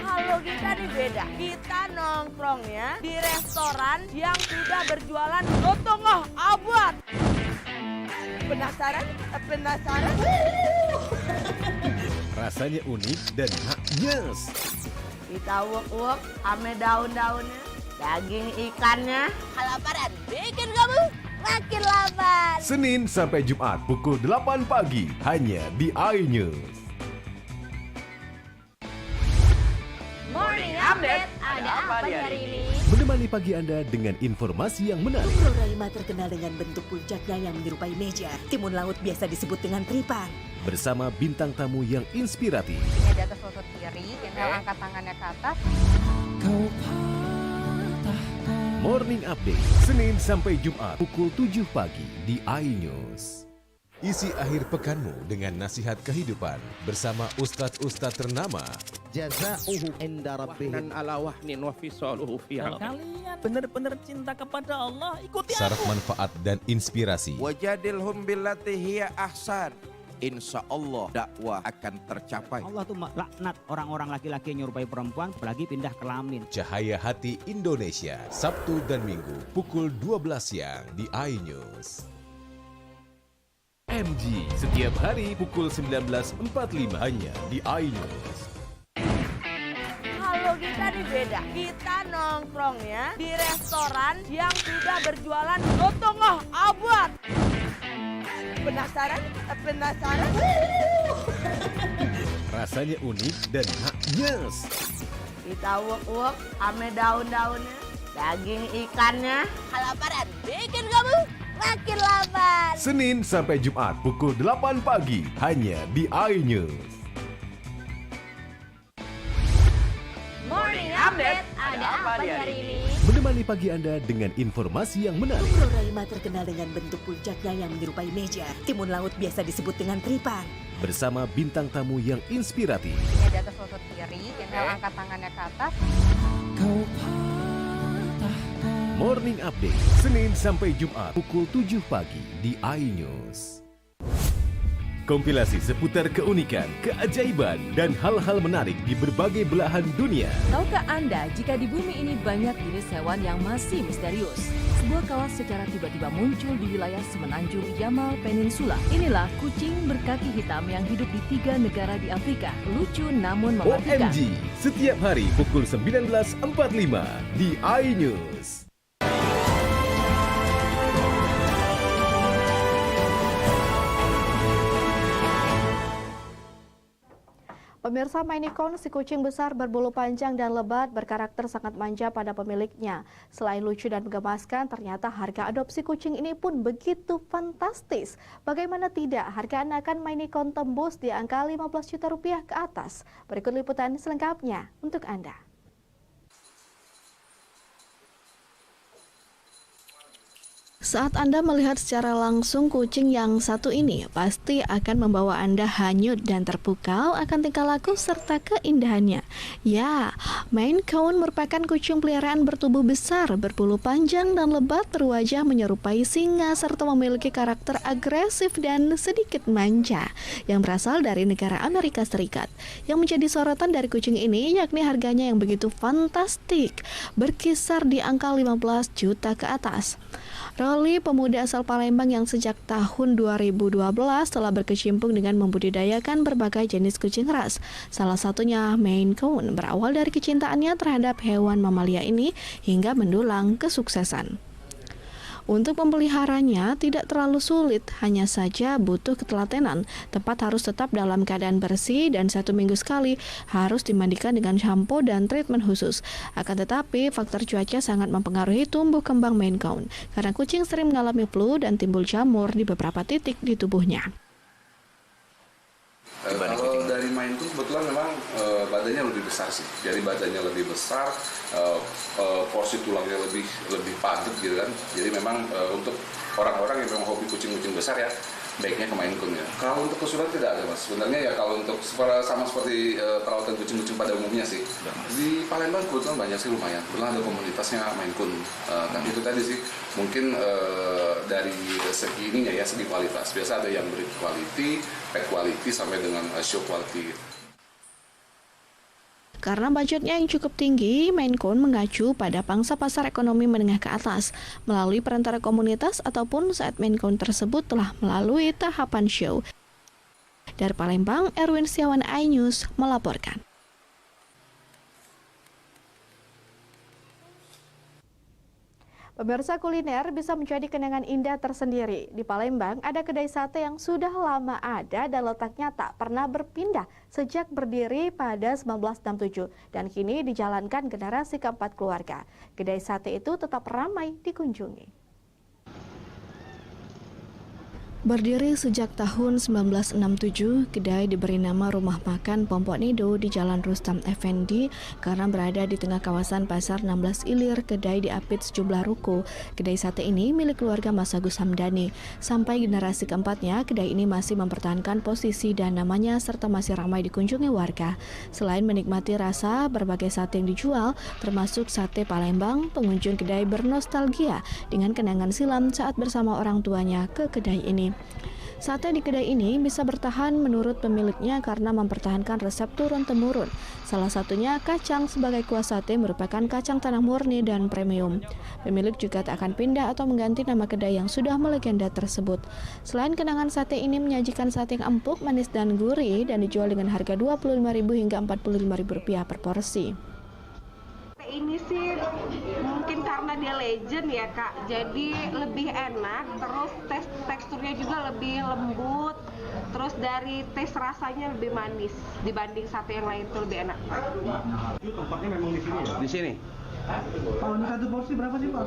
Kalau kita nih beda, kita nongkrongnya di restoran yang sudah berjualan lotongoh abad. Penasaran? Penasaran? Rasanya unik dan nyes. Kita uak-uak ame daun-daunnya. Daging ikannya kelaparan bikin kamu makin lapar. Senin sampai Jumat pukul 8 pagi hanya di iNews. Morning Update, ada apa di hari ini? Menemani pagi Anda dengan informasi yang menarik. Pulau Raima terkenal dengan bentuk puncaknya yang menyerupai meja. Timun laut biasa disebut dengan tripang. Bersama bintang tamu yang inspiratif. Ini di atas lutut kiri, inhale angkat tangannya ke atas. Morning Update, Senin sampai Jumat pukul 7 pagi di iNews. Isi akhir pekanmu dengan nasihat kehidupan bersama ustadz-ustadz ternama. Jazauhu inda rabbihim ala wahnin wa fisaluhu fi kalian benar-benar cinta kepada Allah, ikuti Syarat aku. manfaat dan inspirasi. Wajadilhum billati hiya ahsan. Insya Allah dakwah akan tercapai. Allah tuh laknat orang-orang laki-laki yang nyerupai perempuan apalagi pindah kelamin. Cahaya Hati Indonesia, Sabtu dan Minggu pukul 12 siang di iNews. MG setiap hari pukul 19.45 hanya di iNews. Kalau kita nih beda, kita nongkrongnya di restoran yang sudah berjualan setengah abad. Penasaran? Penasaran? Rasanya unik dan nyes. Kita uak-uak ame daun-daunnya, daging ikannya kelaparan bikin kamu makin lapar. Senin sampai Jumat pukul 8 pagi hanya di iNews. Morning Update, ada apa di hari ini? Menemani pagi Anda dengan informasi yang menarik. Pulau Raima terkenal dengan bentuk puncaknya yang menyerupai meja. Timun laut biasa disebut dengan tripang. Bersama bintang tamu yang inspiratif. Ini di atas lutut kiri, inhale angkat tangannya ke atas. Morning Update, Senin sampai Jumat pukul 7 pagi di iNews. Kompilasi seputar keunikan, keajaiban, dan hal-hal menarik di berbagai belahan dunia. Tahukah Anda jika di bumi ini banyak jenis hewan yang masih misterius? Sebuah kawas secara tiba-tiba muncul di wilayah semenanjung Yamal Peninsula. Inilah kucing berkaki hitam yang hidup di 3 negara di Afrika. Lucu namun mematikan. OMG, setiap hari pukul 19.45 di iNews. Pemirsa, Maine Coon, si kucing besar berbulu panjang dan lebat, berkarakter sangat manja pada pemiliknya. Selain lucu dan menggemaskan, ternyata harga adopsi kucing ini pun begitu fantastis. Bagaimana tidak, harga anakan Maine Coon tembus di angka 15 juta rupiah ke atas. Berikut liputan selengkapnya untuk Anda. Saat Anda melihat secara langsung kucing yang satu ini, pasti akan membawa Anda hanyut dan terpukau akan tingkah laku serta keindahannya. Ya, Maine Coon merupakan kucing peliharaan bertubuh besar, berbulu panjang dan lebat, berwajah menyerupai singa, serta memiliki karakter agresif dan sedikit manja, yang berasal dari negara Amerika Serikat. Yang menjadi sorotan dari kucing ini yakni harganya yang begitu fantastik, berkisar di angka 15 juta ke atas. Rolly, pemuda asal Palembang yang sejak tahun 2012 telah berkecimpung dengan membudidayakan berbagai jenis kucing ras. Salah satunya Maine Coon, berawal dari kecintaannya terhadap hewan mamalia ini hingga mendulang kesuksesan. Untuk memeliharanya tidak terlalu sulit, hanya saja butuh ketelatenan. Tempat harus tetap dalam keadaan bersih dan 1 minggu sekali harus dimandikan dengan shampoo dan treatment khusus. Akan tetapi, faktor cuaca sangat mempengaruhi tumbuh kembang Maine Coon karena kucing sering mengalami flu dan timbul jamur di beberapa titik di tubuhnya. Kalau dari Maine Coon kebetulan memang badannya lebih besar sih. Jadi badannya lebih besar, porsi tulangnya lebih padat gitu kan. Jadi memang untuk orang-orang yang memang hobi kucing-kucing besar ya, baiknya ke Maine Coon ya. Kalau untuk kesulitan tidak ada mas. Sebenarnya ya kalau untuk sama seperti perawatan kucing-kucing pada umumnya sih. Di Palembang kebetulan banyak sih lumayan. Kebetulan ada komunitasnya Maine Coon. Dan itu tadi sih mungkin dari segi ininya ya, segi kualitas. Biasa ada yang breed quality, pet quality sampai dengan show quality. Karena budgetnya yang cukup tinggi, Maine Coon mengacu pada pangsa pasar ekonomi menengah ke atas melalui perantara komunitas ataupun saat Maine Coon tersebut telah melalui tahapan show. Dari Palembang, Erwin Setiawan, iNews melaporkan. Pemirsa, kuliner bisa menjadi kenangan indah tersendiri. Di Palembang ada kedai sate yang sudah lama ada dan letaknya tak pernah berpindah sejak berdiri pada 1967 dan kini dijalankan generasi keempat keluarga. Kedai sate itu tetap ramai dikunjungi. Berdiri sejak tahun 1967, kedai diberi nama Rumah Makan Pompok Nido di Jalan Rustam Effendi karena berada di tengah kawasan Pasar 16 Ilir. Kedai diapit sejumlah ruko. Kedai sate ini milik keluarga Mas Agus Hamdani. Sampai generasi keempatnya, kedai ini masih mempertahankan posisi dan namanya serta masih ramai dikunjungi warga. Selain menikmati rasa berbagai sate yang dijual, termasuk sate Palembang, pengunjung kedai bernostalgia dengan kenangan silam saat bersama orang tuanya ke kedai ini. Sate di kedai ini bisa bertahan menurut pemiliknya karena mempertahankan resep turun-temurun. Salah satunya kacang sebagai kuah sate merupakan kacang tanah murni dan premium. Pemilik juga tak akan pindah atau mengganti nama kedai yang sudah melegenda tersebut. Selain kenangan sate ini menyajikan sate yang empuk, manis dan gurih dan dijual dengan harga Rp25.000 hingga Rp45.000 per porsi. Ini sih mungkin karena dia legend ya Kak, jadi lebih enak, terus teksturnya juga lebih lembut, terus dari rasanya lebih manis dibanding sate yang lain, itu lebih enak. Tempatnya memang di sini ya? Di sini. Kalau satu porsi berapa sih Pak?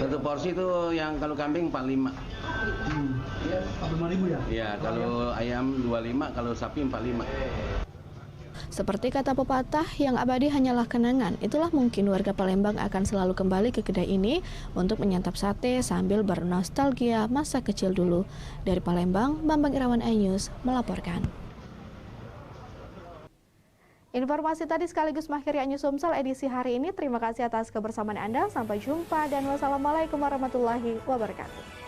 Satu porsi itu yang kalau kambing 45. 45.000 ya? Iya, kalau ayam 25, kalau sapi 45. Seperti kata pepatah, yang abadi hanyalah kenangan. Itulah mungkin warga Palembang akan selalu kembali ke kedai ini untuk menyantap sate sambil bernostalgia masa kecil dulu. Dari Palembang, Bambang Irawan, iNews melaporkan. Informasi tadi sekaligus mengakhiri iNews Sumsel edisi hari ini. Terima kasih atas kebersamaan Anda. Sampai jumpa dan wassalamualaikum warahmatullahi wabarakatuh.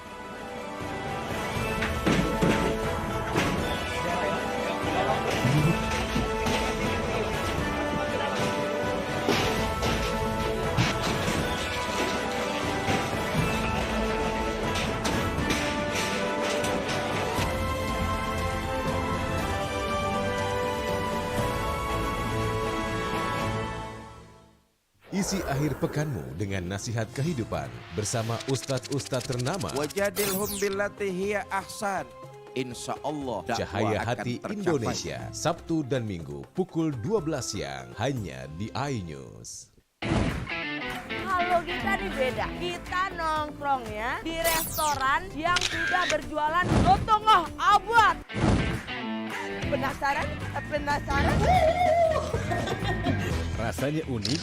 Isi akhir pekanmu dengan nasihat kehidupan bersama ustadz-ustadz ternama. Wajadilhum billati hiya ahsan. Insyaallah Cahaya Hati Indonesia, Sabtu dan Minggu pukul 12 siang hanya di iNews. Kalau kita nih beda, kita nongkrongnya di restoran yang sudah berjualan setengah abad. Penasaran? Penasaran? Rasanya unik,